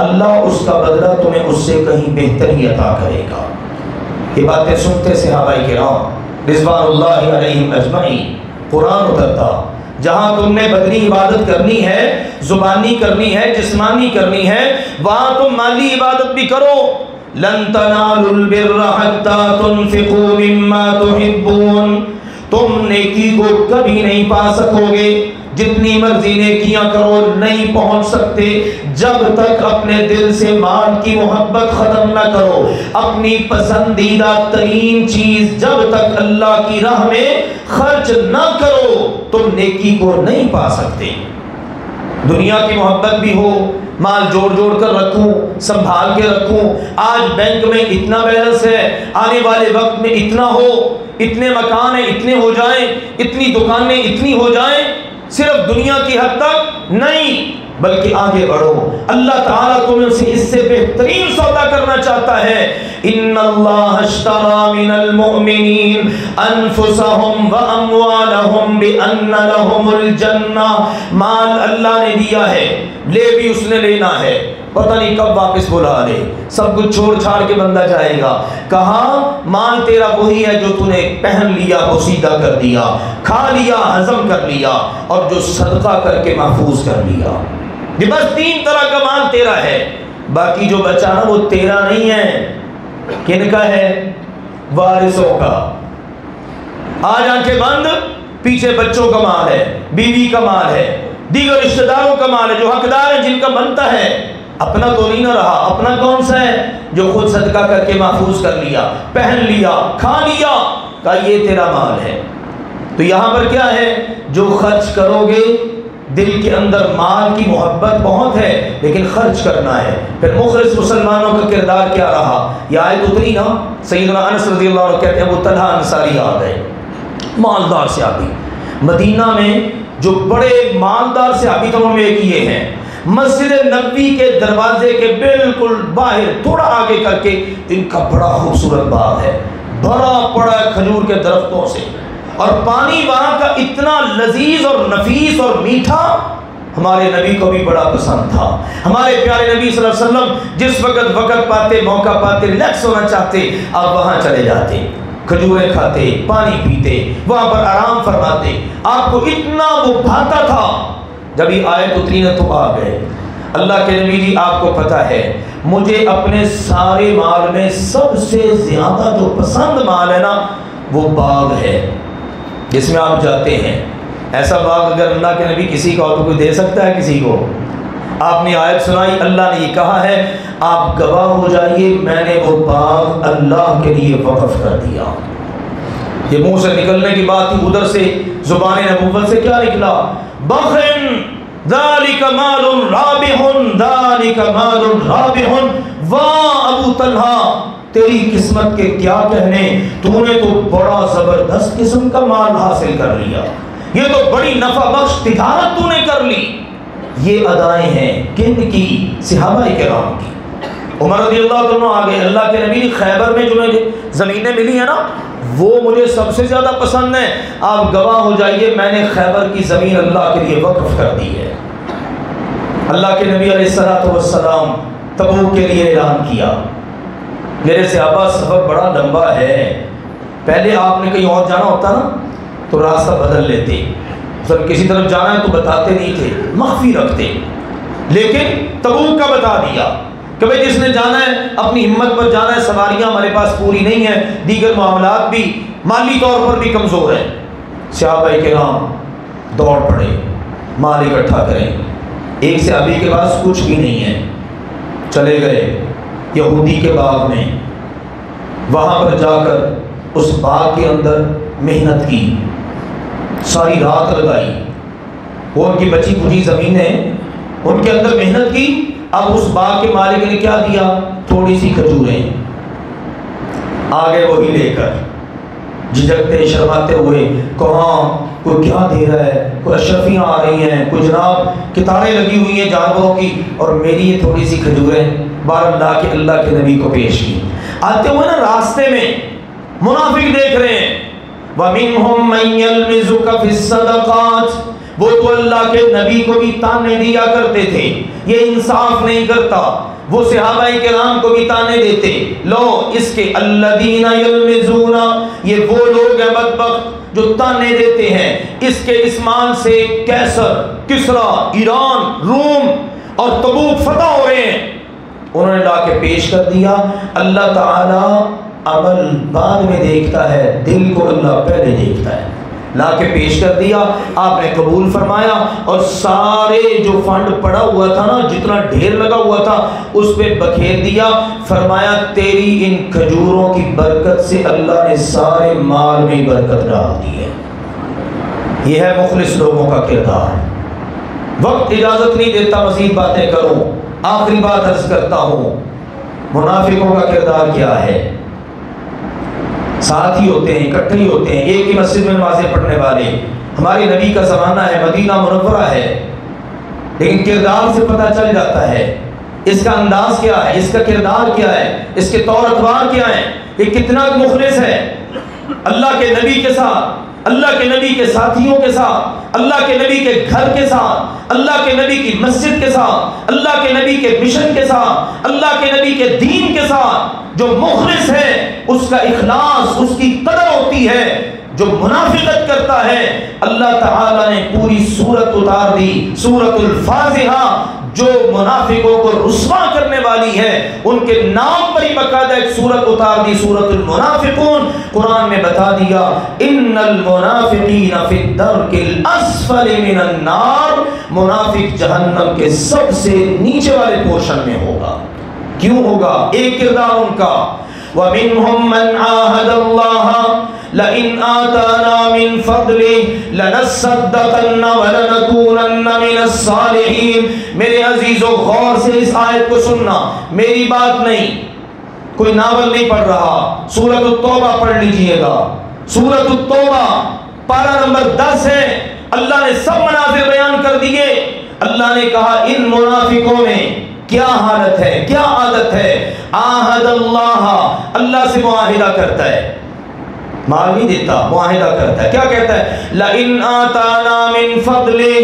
اللہ اس کا بدلہ تمہیں اس سے کہیں بہتری عطا کرے گا۔ یہ باتیں سنتے صحابہ کرام رضوان اللہ علیہم اجمعین، قرآن اترتا، جہاں تم نے بدنی عبادت کرنی ہے، زبانی کرنی ہے، جسمانی کرنی ہے، وہاں تم مالی عبادت بھی کرو۔ لن تنالوا البر حتى تنفقوا مما تحبون، تم نیکی کو کبھی نہیں پا سکو گے، جتنی مرضی نیکیاں کرو نہیں پہنچ سکتے جب تک اپنے دل سے مال کی محبت ختم نہ کرو، اپنی پسندیدہ ترین چیز جب تک اللہ کی راہ میں خرچ نہ کرو تم نیکی کو نہیں پا سکتے۔ دنیا کی محبت بھی ہو، مال جوڑ جوڑ کر رکھوں، سنبھال کے رکھوں، آج بینک میں اتنا بیلنس ہے، آنے والے وقت میں اتنا ہو، اتنے مکان ہیں اتنے ہو جائیں، اتنی دکانیں اتنی ہو جائیں، صرف دنیا کی حد تک نہیں بلکہ آگے بڑھو۔ اللہ تعالیٰ تمہیں اس سے بہترین سودا کرنا چاہتا ہے۔ ان اللہ اشتری من المؤمنین انفسهم واموالهم بان لهم الجنہ، مال اللہ نے دیا ہے، لے بھی اس نے لینا ہے، پتہ نہیں کب واپس بلا لے، سب کچھ چھوڑ چھاڑ کے بندہ جائے گا۔ کہا مال تیرا وہی ہے جو تو نے پہن لیا، بوسیدہ کر دیا، کھا لیا، ہضم کر لیا، اور جو صدقہ کر کے محفوظ کر لیا۔ یہ بس 3 طرح کا مال تیرا ہے، باقی جو بچا نا وہ تیرا نہیں ہے، کن کا ہے؟ وارثوں کا۔ آج آنکھیں بند، پیچھے بچوں کا مال ہے، بیوی کا مال ہے، دیگر رشتہ داروں کا مال ہے جو حقدار ہیں، جن کا بنتا ہے، اپنا تو نہیں نہ رہا۔ اپنا کون سا ہے؟ جو خود صدقہ کر کے محفوظ کر لیا، پہن لیا، کھا لیا، کہا یہ تیرا مال ہے۔ تو یہاں پر کیا ہے؟ جو خرچ کرو گے، دل کے اندر مال کی محبت بہت ہے لیکن خرچ کرنا ہے۔ پھر مخلص مسلمانوں کا کردار کیا رہا؟ یہ آیت اتری نا، سیدنا انس رضی اللہ عنہ کہتے ہیں ابو طلحہ انصاری آ گئے، مالدار صحابی، مدینہ میں جو بڑے مالدار صحابی تھے ان میں ایک یہ ہیں، مسجد نبوی کے دروازے کے بالکل باہر تھوڑا آگے کر کے ان کا بڑا خوبصورت باغ ہے، بھرا پڑا ہے کھجور کے درختوں سے، اور پانی وہاں کا اتنا لذیذ اور نفیس اور میٹھا، ہمارے نبی کو بھی بڑا پسند تھا۔ ہمارے پیارے نبی صلی اللہ علیہ وسلم جس وقت پاتے، موقع پاتے، ریلیکس ہونا چاہتے، آپ وہاں چلے جاتے، کھجوریں کھاتے، پانی پیتے، وہاں پر آرام فرماتے، آپ کو اتنا وہ بھاتا تھا۔ جب یہ آیت اتری نہ تو آ گئے، اللہ کے نبی جی آپ کو پتہ ہے مجھے اپنے سارے مال میں سب سے زیادہ جو پسند مال ہے نا وہ باغ ہے جس میں آپ جاتے ہیں۔ ایسا باغ اگر اللہ کے نبی کسی کا ہو تو کوئی دے سکتا ہے کسی کو؟ آپ نے آیت سنائی، اللہ نے یہ کہا ہے آپ گواہ ہو جائیے میں نے وہ باغ اللہ کے لیے وقف کر دیا۔ یہ منہ سے نکلنے کی بات تھی، ادھر سے زبان نبوت سے کیا نکلا؟ بخن ذالک مال رابح، ذالک مال رابح، واہ ابو طلحہ تیری قسمت کے کیا کہنے، تو نے تو بڑا زبردست قسم کا مال حاصل کر لیا، یہ تو بڑی نفع بخش تجارت تو نے کر لی۔ یہ ادائیں ہیں کن کی؟ صحابہ کرام کی۔ عمر رضی اللہ عنہ آ گئے، اللہ کے نبی خیبر میں جو مجھے زمینیں ملی ہیں نا وہ مجھے سب سے زیادہ پسند ہیں، آپ گواہ ہو جائیے میں نے خیبر کی زمین اللہ کے لیے وقف کر دی ہے۔ اللہ کے نبی علیہ السلام تبوک کے لیے اعلان کیا۔ میرے صحابہ سفر بڑا لمبا ہے، پہلے آپ نے کہیں اور جانا ہوتا نا تو راستہ بدل لیتے، سب کسی طرف جانا ہے تو بتاتے نہیں تھے، مخفی رکھتے، لیکن تبوک کا بتا دیا کہ بھئی جس نے جانا ہے اپنی ہمت پر جانا ہے، سواریاں ہمارے پاس پوری نہیں ہیں، دیگر معاملات بھی مالی طور پر بھی کمزور ہیں۔ صحابہ کرام دوڑ پڑے مال اکٹھا کریں، ایک صحابی کے پاس کچھ بھی نہیں ہے، چلے گئے یہودی کے باغ میں، وہاں پر جا کر اس باغ کے اندر محنت کی، ساری رات لگائی، وہ ان کی بچی کچی زمینیں ان کے اندر محنت کی۔ اب اس باغ کے مالک نے کیا دیا؟ تھوڑی سی کھجوریں، آگے وہی لے کر جھجکتے شرماتے ہوئے کہاں کوئی کیا دے رہا ہے، کوئی اشرفیاں آ رہی ہیں، کوئی جناب کتاریں لگی ہوئی ہیں جانوروں کی، اور میری یہ تھوڑی سی کھجوریں بار اللہ کے نبی کو پیش کی۔ آتے ہوئے نا راستے میں منافق دیکھ رہے ہیں، وَمِنْهُمْ مَنْ يَلْمِزُكَ فِي الصَّدَقَاتِ، وہ تو اللہ کے نبی کو بھی تانے دیا کرتے تھے، یہ انصاف نہیں کرتا، وہ صحابہ کرام کو بھی تانے دیتے، لو اس کے الذین یلمزون، یہ وہ لوگ ہیں بدبخت جو تانے دیتے ہیں اس کے اس مال سے کیسر، کسرا، ایران، روم اور تبوک فتح ہو رہے ہیں، انہوں نے لا کے پیش کر دیا۔ اللہ تعالی عمل بعد میں دیکھتا ہے، دل کو اللہ پہلے دیکھتا ہے۔ لا کے پیش کر دیا، آپ نے قبول فرمایا، اور سارے جو فنڈ پڑا ہوا تھا نا، جتنا ڈھیر لگا ہوا تھا اس پہ بکھیر دیا، فرمایا تیری ان کھجوروں کی برکت سے اللہ نے سارے مال میں برکت ڈال دی ہے۔ یہ ہے مخلص لوگوں کا کردار۔ وقت اجازت نہیں دیتا مزید باتیں کروں، آخری بات عرض کرتا ہوں، منافقوں کا کردار کیا ہے؟ ساتھ ہی ہوتے ہیں، اکٹھے ہی ہوتے ہیں، ایک ہی مسجد میں نمازیں پڑھنے والے، ہمارے نبی کا زمانہ ہے، مدینہ منورہ ہے، لیکن کردار سے پتہ چل جاتا ہے اس کا انداز کیا ہے، اس کا کردار کیا ہے، اس کے طور اطوار کیا ہیں، یہ کتنا مخلص ہے اللہ کے نبی کے ساتھ، اللہ کے نبی کے ساتھیوں کے ساتھ، اللہ کے نبی کے گھر کے ساتھ، اللہ کے نبی کی مسجد کے ساتھ، اللہ کے نبی کے مشن کے ساتھ، اللہ کے نبی کے دین کے ساتھ۔ جو مخلص ہے اس کا اخلاص، اس کی قدر ہوتی ہے۔ جو منافقت کرتا ہے اللہ تعالیٰ نے پوری سورت اتار دی، سورت الفاتحہ، جو منافقوں کو رسوا کرنے والی ہے، ان کے نام پر ہی باقاعدہ ایک سورت اتار دی، سورت المنافقون۔ قرآن میں بتا دیا ان المنافقین فی الدرک الاسفل من النار، منافق جہنم کے سب سے نیچے والے پورشن میں ہوگا۔ کیوں ہوگا؟ ایک کردار ان کا، وَمِنْهُمْ مَنْ عَاهَدَ اللَّهَ لَئِنْ آتَانَا مِنْ فَضْلِهِ لَنَصَّدَّقَنَّ وَلَنَكُونَنَّ مِنَ الصَّالِحِينَ۔ میرے عزیزو غور سے اس آیت کو سننا، میری بات نہیں، کوئی ناول نہیں پڑھ رہا، سورۃ التوبہ پڑھ لیجئے گا، سورۃ التوبہ پارہ نمبر 10 ہے، اللہ نے سب مناظر بیان کر دیے۔ اللہ نے کہا ان منافقوں میں کیا حالت ہے، کیا عادت ہے، عہد اللہ، اللہ سے معاہدہ کرتا ہے، مال نہیں دیتا، معاہدہ کرتا ہے، کیا کہتا ہے؟ لَإِنْ آتَانَا مِنْ فَضْلِهِ،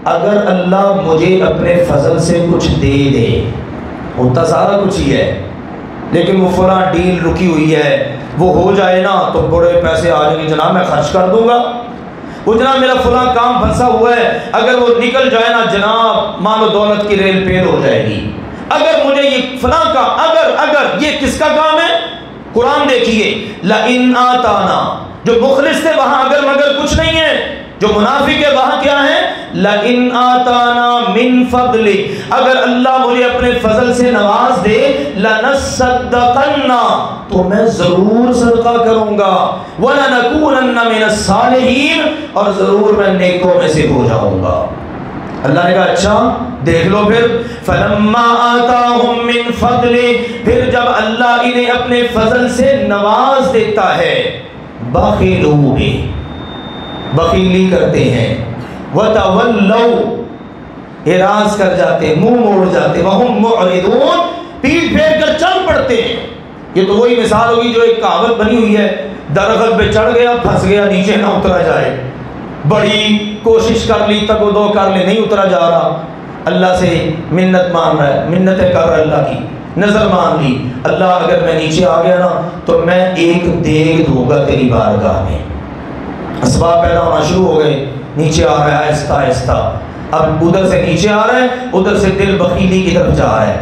اگر اللہ مجھے اپنے فضل سے کچھ دے دے، ہوتا سارا کچھ ہی ہے، لیکن وہ فلاں ڈیل رکی ہوئی ہے، وہ ہو جائے نا تو بڑے پیسے آ جائیں گے، جناب میں خرچ کر دوں گا، وہ جناب میرا فلاں کام پھنسا ہوا ہے، اگر وہ نکل جائے نا جناب مال و دولت کی ریل پیر ہو جائے گی، اگر مجھے یہ فلاں کا اگر یہ کس کا کام ہے؟ قرآن دیکھیے، لَإِنْ آتَانَا، جو مخلص تھے وہاں اگر مگر کچھ نہیں ہے، جو منافق ہے وہاں کیا ہے؟ لَإِنْ آتَانَا مِنْ فَضْلِهِ، اگر اللہ مجھے اپنے فضل سے نواز دے، لَنَصَّدَّقَنَّ، تو میں ضرور صدقہ کروں گا، وَلَنَكُونَنَّ مِنَ الصَّالِحِينَ، اور ضرور میں نیکوں میں سے ہو جاؤں گا۔ اللہ نے کہا اچھا دیکھ لو پھر، فَلَمَّا آتَاهُم مِّن فَضْلِهِ، پھر جب اللہ انہیں اپنے فضل سے نواز دیتا ہے، بَخِلُوا بِهِ، بخیلی کرتے ہیں، وَتَوَلَّوْا، اعراض کر جاتے ہیں، منہ موڑ جاتے ہیں، وَهُمْ مُعْرِضُونَ، پیٹ پھیر کر چل پڑتے ہیں۔ یہ تو وہی مثال ہوگی جو ایک کہاوت بنی ہوئی ہے، درخت پہ چڑھ گیا پھنس گیا، نیچے نہ اترا جائے، بڑی کوشش کر لی، تگ و دو کر لی، نہیں اترا جا رہا، اللہ سے منت مان رہا ہے، منتیں کر رہا ہے، اللہ کی نظر مان لی، اللہ اگر میں نیچے آ گیا نا تو میں ایک دیگ دوں گا تیری بارگاہ میں۔ اسباب پیدا ہونا شروع ہو گئے، نیچے آ رہا ہے آہستہ آہستہ، اب ادھر سے نیچے آ رہا ہے، ادھر سے دل بخیلی کی طرف جا رہا ہے،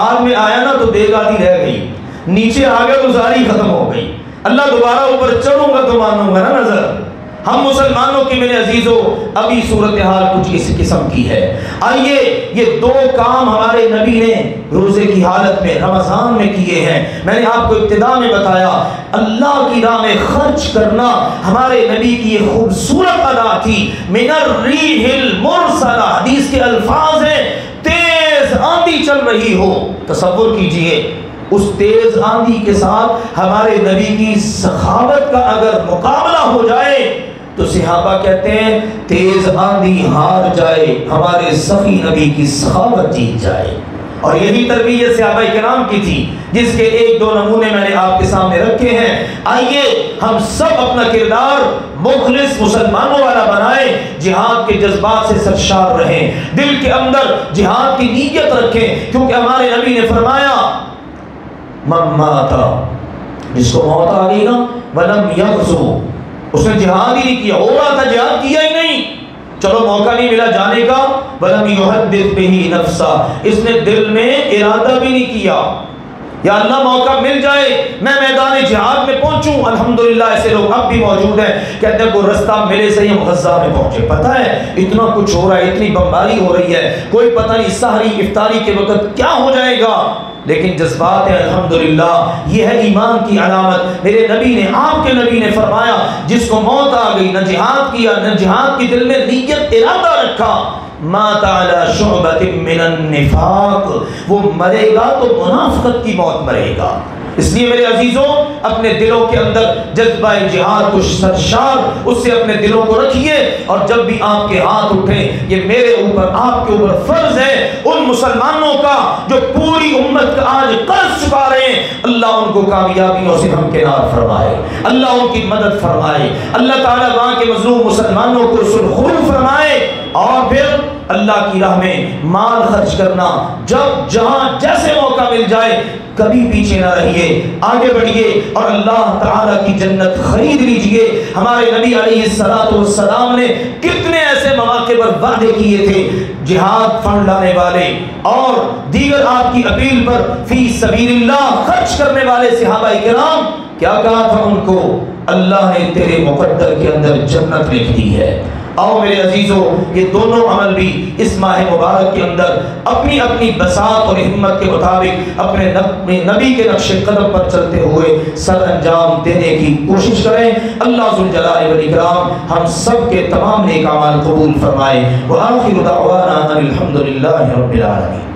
آگ میں آیا نا تو دیگ آدھی رہ گئی، نیچے آ گیا تو ساری ختم ہو گئی، اللہ دوبارہ اوپر چڑھوں گا تو مانوں گا نا نظر۔ ہم مسلمانوں کی میرے عزیزوں ابھی صورتحال کچھ اس قسم کی ہے۔ آئیے یہ دو کام ہمارے نبی نے روزے کی حالت میں رمضان میں کیے ہیں۔ میں نے آپ کو ابتدا میں بتایا اللہ کی راہ میں خرچ کرنا ہمارے نبی کی یہ خوبصورت ادا تھی۔ من الریح المرسلہ، حدیث کے الفاظ ہیں، تیز آندھی چل رہی ہو، تصور کیجئے اس تیز آندھی کے ساتھ ہمارے نبی کی سخاوت کا اگر مقابلہ ہو جائے تو صحابہ کہتے ہیں تیز آندھی ہار جائے ہمارے سخی نبی کی سخاوت جیت جائے. اور یہی تربیت صحابہ کرام کی تھی جس کے ایک دو نمونے میں نے آپ کے سامنے رکھے ہیں. آئیے ہم سب اپنا کردار مخلص مسلمانوں والا بنائیں, جہاد کے جذبات سے سرشار رہیں, دل کے اندر جہاد کی نیت رکھیں, کیونکہ ہمارے نبی نے فرمایا من مات, جس کو موت آ گئی نا, ولم یغزو, اس نے جہاد ہی نہیں کیا, ہو رہا تھا جہاد کیا ہی نہیں, چلو موقع نہیں ملا جانے کا, ولم یحدث به نفسا, اس نے دل میں ارادہ بھی نہیں کیا یا اللہ موقع مل جائے میں میدان جہاد میں پہنچوں. الحمدللہ ایسے لوگ اب بھی موجود ہیں, کہتے ہیں کوئی رستہ ملے سے ہم غزہ میں پہنچے. پتہ ہے اتنا کچھ ہو رہا ہے, اتنی بمباری ہو رہی ہے, کوئی پتہ نہیں سحری افطاری کے وقت کیا ہو جائے گا, لیکن جذبات ہیں الحمدللہ. یہ ہے ایمان کی علامت. میرے نبی نے, آپ کے نبی نے فرمایا جس کو موت آ گئی, نہ جہاد کیا, نہ جہاد کی دل میں نیت ارادہ رکھا, مات علی شعبۃ من النفاق, وہ مرے گا تو منافقت کی موت مرے گا. اس لیے میرے عزیزوں اپنے دلوں کے اندر جذبہ جہاد کو سرشار اس سے اپنے دلوں کو رکھیے, اور جب بھی آپ کے ہاتھ اٹھیں, یہ میرے اوپر آپ کے اوپر فرض ہے ان مسلمانوں کا جو پوری امت کا آج قرض چکا رہے ہیں, اللہ ان کو کامیابیوں سے ہمکنار فرمائے, اللہ ان کی مدد فرمائے, اللہ تعالیٰ وہاں کے مظلوم مسلمانوں کو سرخرو فرمائے. اور پھر اللہ کی راہ میں مال خرچ کرنا, جب جہاں جیسے موقع مل جائے کبھی پیچھے نہ رہیے, آگے بڑھیے اور اللہ تعالیٰ کی جنت خرید لیجئے. ہمارے نبی علیہ الصلوۃ والسلام نے کتنے ایسے مواقع پر وعدے کیے تھے, جہاد فنڈ لانے والے اور دیگر آپ کی اپیل پر فی سبیل اللہ خرچ کرنے والے صحابہ کرام, کیا کہا تھا ان کو, اللہ نے تیرے مقدر کے اندر جنت لکھ دی ہے. آؤ میرے عزیزوں یہ دونوں عمل بھی اس ماہ مبارک کے اندر اپنی اپنی بساط اور ہمت کے مطابق اپنے نبی کے نقش قدم پر چلتے ہوئے سر انجام دینے کی کوشش کریں. اللہ ذوالجلال والاکرام ہم سب کے تمام نیک اعمال قبول فرمائے. وآخر دعوانا ان الحمدللہ رب العالمین.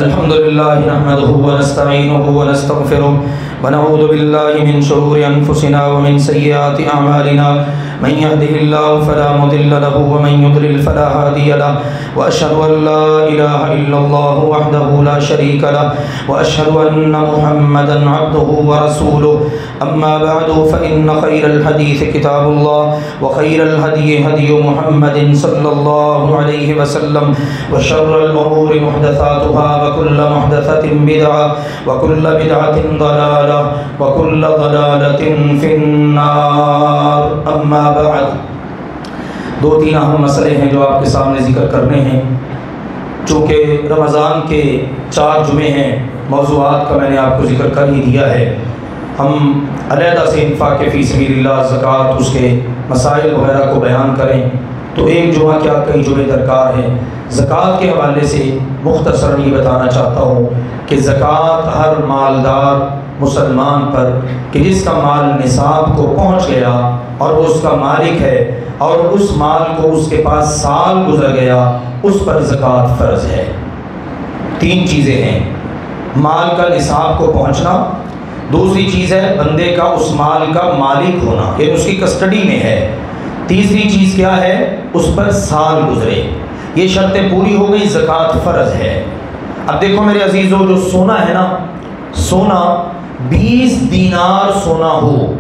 الحمد لله نحمده ونستعينه ونستغفره ونعوذ بالله من شرور أنفسنا ومن سيئات أعمالنا, من يهده الله فلا مضل له ومن يضلل فلا هادي له, وأشهد أن لا إله إلا الله وحده لا شريك له, وأشهد أن محمدا عبده ورسوله. أما بعد فإن خير الحديث كتاب الله, وخير الهدي هدي محمد صلى الله عليه وسلم, وشر الأمور محدثاتها, وكل محدثة بدعة, وكل بدعة ضلالة, وكل ضلالة في النار. أما بعد, دو تین اہم مسئلے ہیں جو آپ کے سامنے ذکر کرنے ہیں. چونکہ رمضان کے 4 جمعے ہیں, موضوعات کا میں نے آپ کو ذکر کر ہی دیا ہے. ہم علیحدہ سے انفاق فی سبیل اللہ, زکوٰۃ, اس کے مسائل وغیرہ کو بیان کریں تو ایک جمعہ کیا کئی جمعے درکار ہیں. زکوٰۃ کے حوالے سے مختصراً یہ بتانا چاہتا ہوں کہ زکوٰۃ ہر مالدار مسلمان پر کہ جس کا مال نصاب کو پہنچ گیا اور وہ اس کا مالک ہے اور اس مال کو اس کے پاس سال گزر گیا, اس پر زکوٰۃ فرض ہے. 3 چیزیں ہیں, مال کا نصاب کو پہنچنا, دوسری چیز ہے بندے کا اس مال کا مالک ہونا یعنی اس کی کسٹڈی میں ہے, تیسری چیز کیا ہے, اس پر سال گزرے. یہ شرطیں پوری ہو گئی, زکوٰۃ فرض ہے. اب دیکھو میرے عزیزو, جو سونا ہے نا, سونا 20 دینار سونا ہو,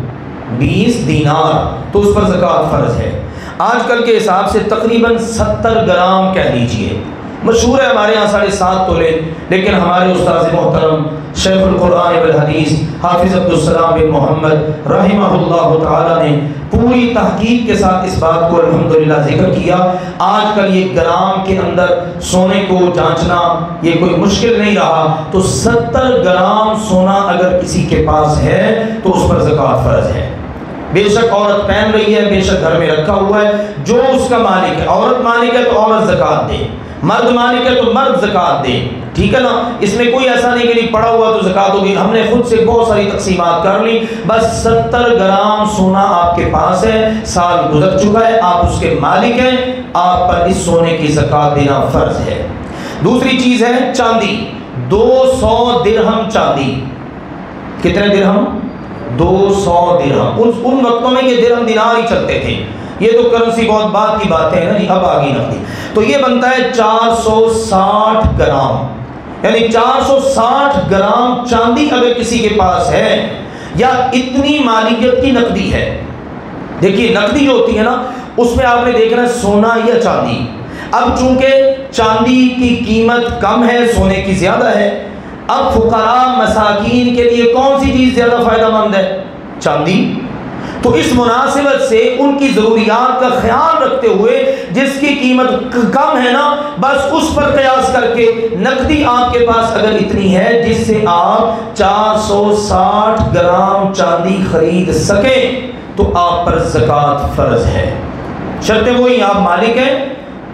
20 دینار, تو اس پر زکوٰۃ فرض ہے. آج کل کے حساب سے تقریباً 70 گرام کہہ لیجئے, مشہور ہے ہمارے یہاں 7.5 تولے, لیکن ہمارے استاد محترم شیخ القرآن والحدیث حافظ عبدالسلام بن محمد رحمہ اللہ تعالی نے پوری تحقیق کے ساتھ اس بات کو الحمدللہ ذکر کیا. آج کل یہ گرام کے اندر سونے کو جانچنا یہ کوئی مشکل نہیں رہا, تو 70 گرام سونا اگر کسی کے پاس ہے تو اس پر زکوٰۃ فرض ہے. بے شک عورت پہن رہی ہے, بے شک گھر میں رکھا ہوا ہے, جو اس کا مالک ہے, عورت مالک ہے تو عورت زکوٰۃ دے, مرد مالک ہے تو مرد زکوٰۃ دے. ٹھیک ہے نا, اس میں کوئی ایسا نہیں کہ نہیں پڑا ہوا تو زکوٰۃ ہوگی. ہم نے خود سے بہت ساری تقسیمات کر لی, بس 70 گرام سونا آپ کے پاس ہے, سال گزر چکا ہے, آپ اس کے مالک ہیں, آپ پر اس سونے کی زکات دینا فرض ہے۔ دوسری چیز ہے چاندی، 200 درہم چاندی۔ کتنے درہم؟ 200 درہم۔ ان وقتوں میں یہ درہم دینار ہی چلتے تھے، یہ تو کرنسی بہت بعد کی باتیں ہیں نا جی، اب آگے نقدی۔ تو یہ بنتا ہے 460 گرام، یعنی 460 گرام چاندی اگر کسی کے پاس ہے یا اتنی مالیت کی نقدی ہے۔ دیکھیے نقدی جو ہوتی ہے نا اس میں آپ نے دیکھنا ہے سونا یا چاندی۔ اب چونکہ چاندی کی قیمت کم ہے، سونے کی زیادہ ہے، اب فقراء مساکین کے لیے کون سی چیز زیادہ فائدہ مند ہے؟ چاندی۔ تو اس مناسبت سے ان کی ضروریات کا خیال رکھتے ہوئے جس کی قیمت کم ہے نا بس اس پر قیاس کر کے نقدی آپ کے پاس اگر اتنی ہے جس سے آپ 460 گرام چاندی خرید سکیں تو آپ پر زکوٰۃ فرض ہے۔ شرطیں وہی، آپ مالک ہیں،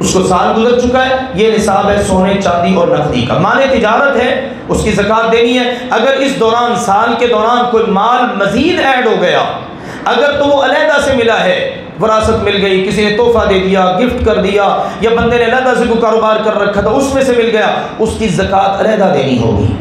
اس کو سال گزر چکا ہے، یہ نصاب ہے سونے چاندی اور نقدی کا۔ مال تجارت ہے، اس کی زکوٰۃ دینی ہے۔ اگر اس دوران سال کے دوران کوئی مال مزید ایڈ ہو گیا، اگر تو وہ علیحدہ سے ملا ہے، وراثت مل گئی، کسی نے تحفہ دے دیا، گفٹ کر دیا، یا بندے نے علیحدہ سے کوئی کاروبار کر رکھا تھا اس میں سے مل گیا، اس کی زکوٰۃ علیحدہ دینی ہوگی۔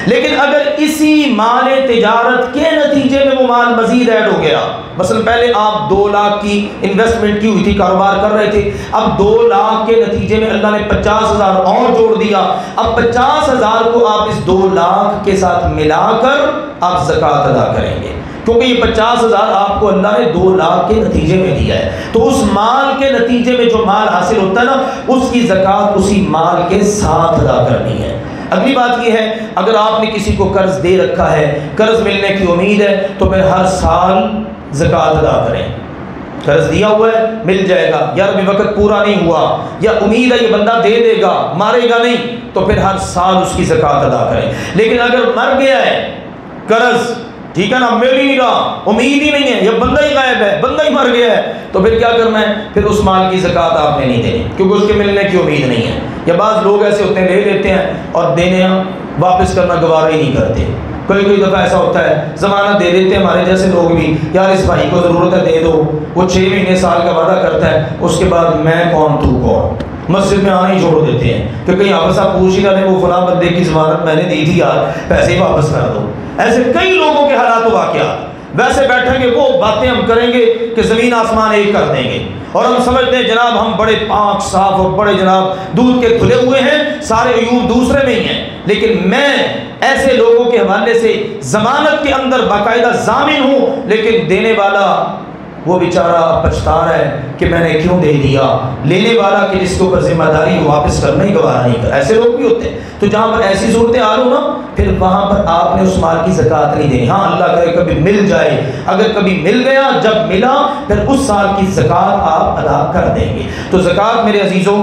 لیکن اگر اسی مال تجارت کے نتیجے میں وہ مال مزید ایڈ ہو گیا، مثلا پہلے آپ 2 لاکھ کی انویسٹمنٹ کی ہوئی تھی، کاروبار کر رہے تھے، اب 2 لاکھ کے نتیجے میں اللہ نے 50,000 اور جوڑ دیا، اب 50,000 کو آپ اس 2 لاکھ کے ساتھ ملا کر آپ زکوٰۃ ادا کریں گے، کیونکہ یہ 50,000 آپ کو اللہ نے 2 لاکھ کے نتیجے میں دیا ہے۔ تو اس مال کے نتیجے میں جو مال حاصل ہوتا ہے نا اس کی زکوٰۃ اسی مال کے ساتھ ادا کرنی ہے۔ اگلی بات یہ ہے اگر آپ نے کسی کو قرض دے رکھا ہے، قرض ملنے کی امید ہے، تو پھر ہر سال زکوٰۃ ادا کریں۔ قرض دیا ہوا ہے، مل جائے گا، یار ابھی وقت پورا نہیں ہوا، یا امید ہے یہ بندہ دے دے گا، مارے گا نہیں، تو پھر ہر سال اس کی زکوٰۃ ادا کریں۔ لیکن اگر مر گیا ہے قرض، ٹھیک ہے نا، مل ہی نہیں رہا، امید ہی نہیں ہے، یا بندہ ہی غائب ہے، بندہ ہی مر گیا ہے، تو پھر کیا کرنا ہے؟ پھر اس مال کی زکوٰۃ آپ نے نہیں دینی، کیونکہ اس کے ملنے کی امید نہیں ہے۔ یا بعض لوگ ایسے ہوتے ہیں لے لیتے ہیں اور دینے واپس کرنا گوارا ہی نہیں کرتے۔ کوئی دفعہ ایسا ہوتا ہے ضمانت دے دیتے ہیں ہمارے جیسے لوگ بھی، یار اس بھائی کو ضرورت ہے دے دو، وہ 6 مہینے سال کا وعدہ کرتا ہے، اس کے بعد میں کون تو کون، مسجد میں آنا ہی چھوڑ دیتے ہیں کہ کہیں آپس آپ پوچھ ہی نہ لیں وہ فلاں بندے کی ضمانت میں نے دی تھی یار، پیسے ہی واپس کر دو۔ ایسے کئی لوگوں کے حالات و واقعات، ویسے بیٹھیں گے وہ باتیں ہم کریں گے کہ زمین آسمان ایک کر دیں گے، اور ہم سمجھتے ہیں جناب ہم بڑے پاک صاف اور بڑے جناب دودھ کے کھلے ہوئے ہیں، سارے عیوب دوسرے میں ہی ہیں۔ لیکن میں ایسے لوگوں کے حوالے سے ضمانت کے اندر باقاعدہ ضامن ہوں، لیکن دینے والا وہ بیچارہ پچھتا رہا ہے کہ میں نے کیوں دے دیا، لینے والا کہ جس کے اوپر ذمہ داری واپس کرنا ہی گوارا نہیں کر۔ ایسے لوگ بھی ہوتے ہیں۔ تو جہاں پر ایسی صورتیں آ ہو نا پھر وہاں پر آپ نے اس مال کی زکوٰۃ نہیں دینی۔ ہاں اللہ کرے کبھی مل جائے، اگر کبھی مل گیا، جب ملا پھر اس سال کی زکوٰۃ آپ ادا کر دیں گے۔ تو زکوٰۃ میرے عزیزوں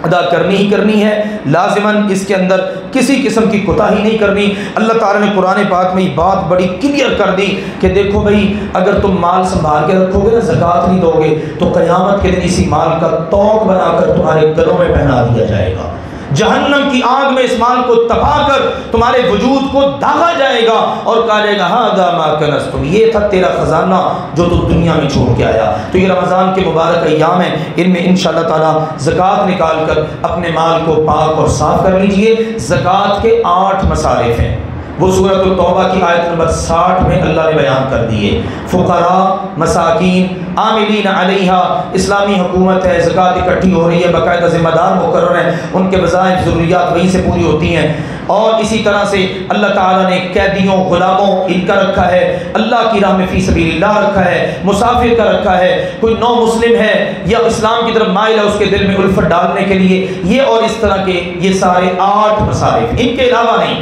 ادا کرنی ہی کرنی ہے، لازماً اس کے اندر کسی قسم کی کوتاہی نہیں کرنی۔ اللہ تعالیٰ نے قرآن پاک میں یہ بات بڑی کلیئر کر دی کہ دیکھو بھائی اگر تم مال سنبھال کے رکھو گے نا، زکوٰۃ نہیں دو گے، تو قیامت کے دن اسی مال کا توق بنا کر تمہارے گلوں میں پہنا دیا جائے گا، جہنم کی آگ میں اس مال کو تپا کر تمہارے وجود کو داغا جائے گا اور کہا جائے گا ہاذا ما کنزتم، یہ تھا تیرا خزانہ جو تو دنیا میں چھوڑ کے آیا۔ تو یہ رمضان کے مبارک ایام ہیں، ان میں انشاءاللہ تعالی زکوٰۃ نکال کر اپنے مال کو پاک اور صاف کر لیجئے۔ زکوٰۃ کے 8 مصارف ہیں، وہ سورۃ التوبہ کی آیت نمبر 60 میں اللہ نے بیان کر دیے۔ فقراء، مساکین، عاملین علیہا، اسلامی حکومت ہے، زکوٰۃ اکٹھی ہو رہی ہے، باقاعدہ ذمہ دار مقرر ہیں، ان کے وظائف ضروریات وہیں سے پوری ہوتی ہیں۔ اور اسی طرح سے اللہ تعالیٰ نے قیدیوں، غلاموں ان کا رکھا ہے، اللہ کی راہ میں فی سبیل اللہ رکھا ہے، مسافر کا رکھا ہے، کوئی نو مسلم ہے یا اسلام کی طرف مائل ہے اس کے دل میں الفت ڈالنے کے لیے، یہ اور اس طرح کے یہ سارے 8 مصارف، ان کے علاوہ نہیں۔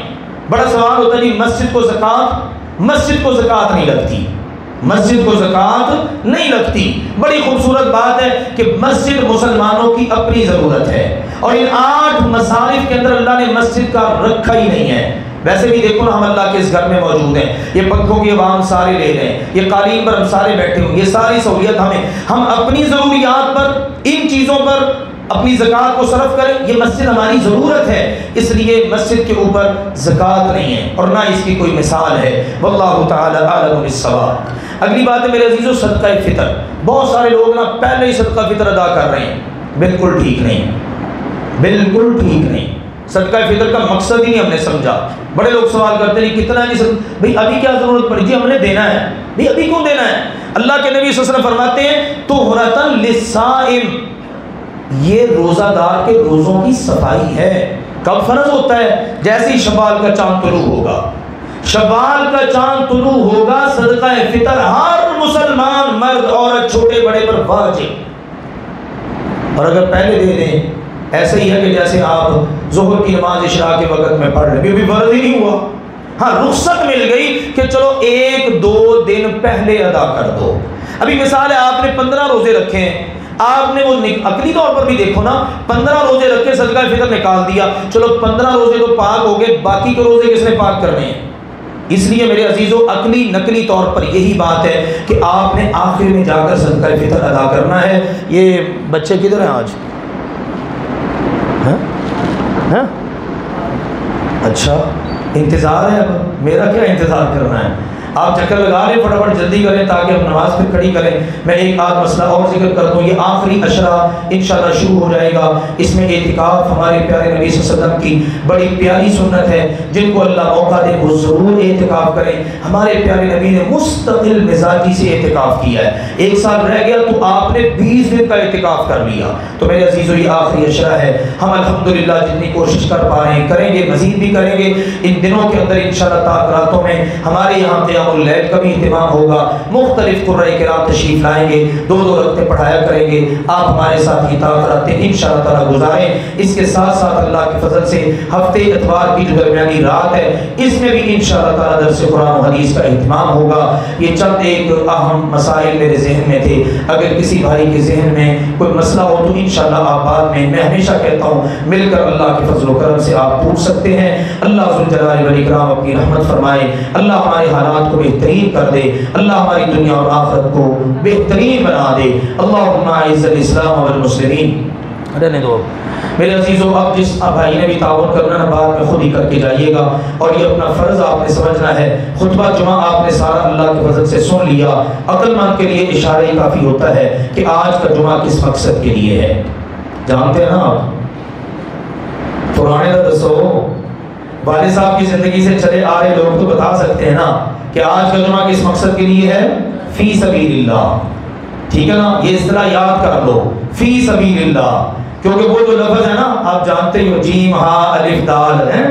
بڑا سوال ہوتا ہے جی مسجد کو زکوٰۃ نہیں لگتی، مسجد کو زکوٰۃ نہیں لگتی۔ بڑی خوبصورت بات ہے کہ مسجد مسلمانوں کی اپنی ضرورت ہے، اور ان 8 مصارف کے اندر اللہ نے مسجد کا رکھا ہی نہیں ہے۔ ویسے بھی دیکھو نا ہم اللہ کے اس گھر میں موجود ہیں، یہ پنکھوں کی عوام سارے لے رہے ہیں، یہ قالین پر ہم سارے بیٹھے ہوئے، یہ ساری سہولیت ہم اپنی ضروریات پر، ان چیزوں پر اپنی زکوٰۃ کو صرف کریں، یہ مسجد ہماری ضرورت ہے، اس لیے مسجد کے اوپر زکوٰۃ نہیں ہے اور نہ اس کی کوئی مثال ہے۔ واللہ تعالی اعلم بالصواب۔ اگلی بات ہے میرے عزیزو صدقہ فطر۔ بہت سارے لوگ نا پہلے ہی صدقہ فطر ادا کر رہے ہیں، بالکل ٹھیک نہیں، بالکل ٹھیک نہیں۔ صدقہ فطر کا مقصد ہی نہیں ہم نے سمجھا۔ بڑے لوگ سوال کرتے ہیں کتنا نہیں بھائی ابھی کیا ضرورت پڑی؟ جی ہم نے دینا ہے۔ بھائی ابھی کیوں دینا ہے؟ اللہ کے نبی صلی اللہ علیہ وسلم فرماتے ہیں طہرۃ للصائم، یہ روزہ دار کے روزوں کی صفائی ہے۔ کب فرض ہوتا ہے؟ جیسے ہی شوال کا چاند طلوع ہوگا، شوال کا چاند طلوع ہوگا صدقہ فطر ہر مسلمان مرد عورت چھوٹے بڑے پر واجب۔ اور اگر پہلے دے دیں، ایسا ہی ہے کہ جیسے آپ ظہر کی نماز عشاء کے وقت میں پڑھ لیں، ابھی فرض ہی نہیں ہوا، ہاں رخصت مل گئی کہ چلو 1-2 دن پہلے ادا کر دو۔ ابھی مثال ہے آپ نے 15 روزے رکھے ہیں، آپ نے وہ عقلی طور پر بھی دیکھو نا، 15 روزے رکھ کے صدقہ فطر نکال دیا، چلو 15 روزے تو پاک ہو گئے، باقی کے روزے کس نے پاک کرنے ہیں؟ اس لیے میرے عزیزو عقلی نقلی طور پر یہی بات ہے کہ آپ نے آخر میں جا کر صدقہ فطر ادا کرنا ہے۔ یہ بچے کدھر ہیں آج؟ ہاں اچھا انتظار ہے، اب میرا کیا انتظار کرنا ہے؟ آپ چکر لگا لیں، فٹافٹ جلدی کریں تاکہ ہم نماز پھر کھڑی کریں۔ میں ایک آدھ مسئلہ اور ذکر کر دوں، یہ آخری عشرہ انشاءاللہ شروع ہو جائے گا، اس میں اعتکاف ہمارے پیارے نبی صلی اللہ علیہ وسلم کی بڑی پیاری سنت ہے، جن کو اللہ موقع دے وہ ضرور اعتکاف کریں۔ ہمارے پیارے نبی نے مستقل مزاجی سے اعتکاف کیا ہے، 1 سال رہ گیا تو آپ نے 20 دن کا اعتکاف کر لیا۔ تو میرے عزیزو یہ آخری عشرہ ہے، ہم الحمدللہ جتنی کوشش کر پا رہے ہیں کریں گے، مزید بھی کریں گے۔ ان دنوں کے اندر انشاءاللہ راتوں میں ہمارے یہاں قیام اللیل کا بھی اہتمام ہوگا، مختلف قرۂ کرام تشریف لائیں گے، 2 رکعتیں پڑھایا کریں گے، آپ ہمارے ساتھ یہ راتیں انشاءاللہ تعالی گزاریں۔ اس کے ساتھ ساتھ اللہ کے فضل سے ہفتے اتوار کی جو درمیانی رات ہے، اس میں بھی انشاءاللہ تعالی درس قرآن و حدیث کا اہتمام ہوگا۔ یہ چند ایک اہم مسائل میرے ذہن میں تھے، اگر کسی بھائی کے ذہن میں کوئی مسئلہ ہو تو انشاءاللہ آپ بعد میں ہمیشہ کہتا ہوں مل کر اللہ کے فضل و کرم سے آپ پوچھ سکتے ہیں۔ اللہ ذوالجلال والاکرام اپنی رحمت فرمائے، اللہ ہمارے حالات کو بہترین کر دے، اللہ ہماری دنیا اور آخرت کو بہترین بنا دے۔ اللہم اعز الاسلام والمسلمین۔ رہنے دو میرے عزیزو، اب جس بھائی نے بھی تعاون کرنا ہے بعد میں خود ہی کر کے جائیے گا، اور یہ اپنا فرض آپ نے سمجھنا ہے۔ خطبہ جمعہ آپ نے سارا اللہ کے فضل سے سن لیا، عقل مند کے لیے اشارہ ہی کافی ہوتا ہے کہ آج کا جمعہ کس مقصد کے لیے ہے۔ جانتے ہیں نا آپ؟ پرانے کا دسو، والد صاحب کی زندگی سے چلے آ رہے لوگ تو بتا سکتے ہیں نا کہ آج کا جمعہ کس مقصد کے لیے ہے؟ فی سبیل اللہ، ٹھیک ہے نا؟ یہ اصطلاح یاد کر لو، فی سبیل اللہ، کیونکہ وہ جو لفظ ہے نا آپ جانتے ہو، جیم ہا الف دال ہے،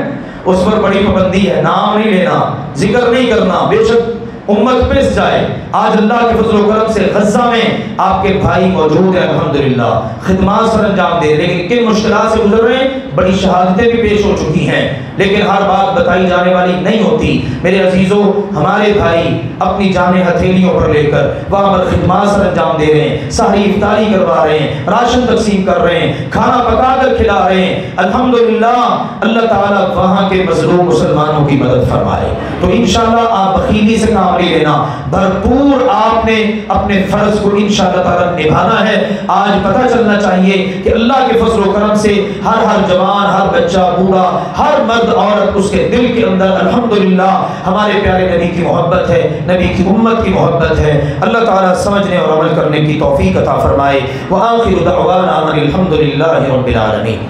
اس پر بڑی پابندی ہے، نام نہیں لینا، ذکر نہیں کرنا، بے شک امت پس جائے۔ آج اللہ کے فضل و کرم سے غزہ میں آپ کے بھائی موجود ہیں، الحمدللہ خدمات سر انجام دے، لیکن کن مشکلات سے گزر رہے ہیں، بڑی شہادتیں بھی پیش ہو چکی ہیں، لیکن ہر بات بتائی جانے والی نہیں ہوتی۔ میرے عزیزو، ہمارے بھائی اپنی جانیں ہتھیلیوں پر لے کر وہاں پر خدمات سر انجام دے رہے ہیں، سحری افطاری کروا رہے ہیں، راشن تقسیم کر رہے ہیں، کھانا پکا کر کھلا رہے ہیں، الحمدللہ اللہ تعالیٰ وہاں کے مظلوم مسلمانوں کی مدد فرمائے۔ تو انشاءاللہ آپ بخیلی سے کام نہیں لینا، بھرپور آپ نے اپنے فرض کو انشاءاللہ تعالیٰ نبھانا ہے۔ آج پتہ چلنا چاہیے کہ اللہ کے فضل و کرم سے ہر جوان، ہر بچہ، بوڑھا، ہر مرد عورت، اس کے دل کے اندر الحمدللہ ہمارے پیارے نبی کی محبت ہے، نبی کی امت کی محبت ہے۔ اللہ تعالیٰ سمجھنے اور عمل کرنے کی توفیق عطا فرمائے۔ وآخر دعوانا ان الحمدللہ رب العالمین۔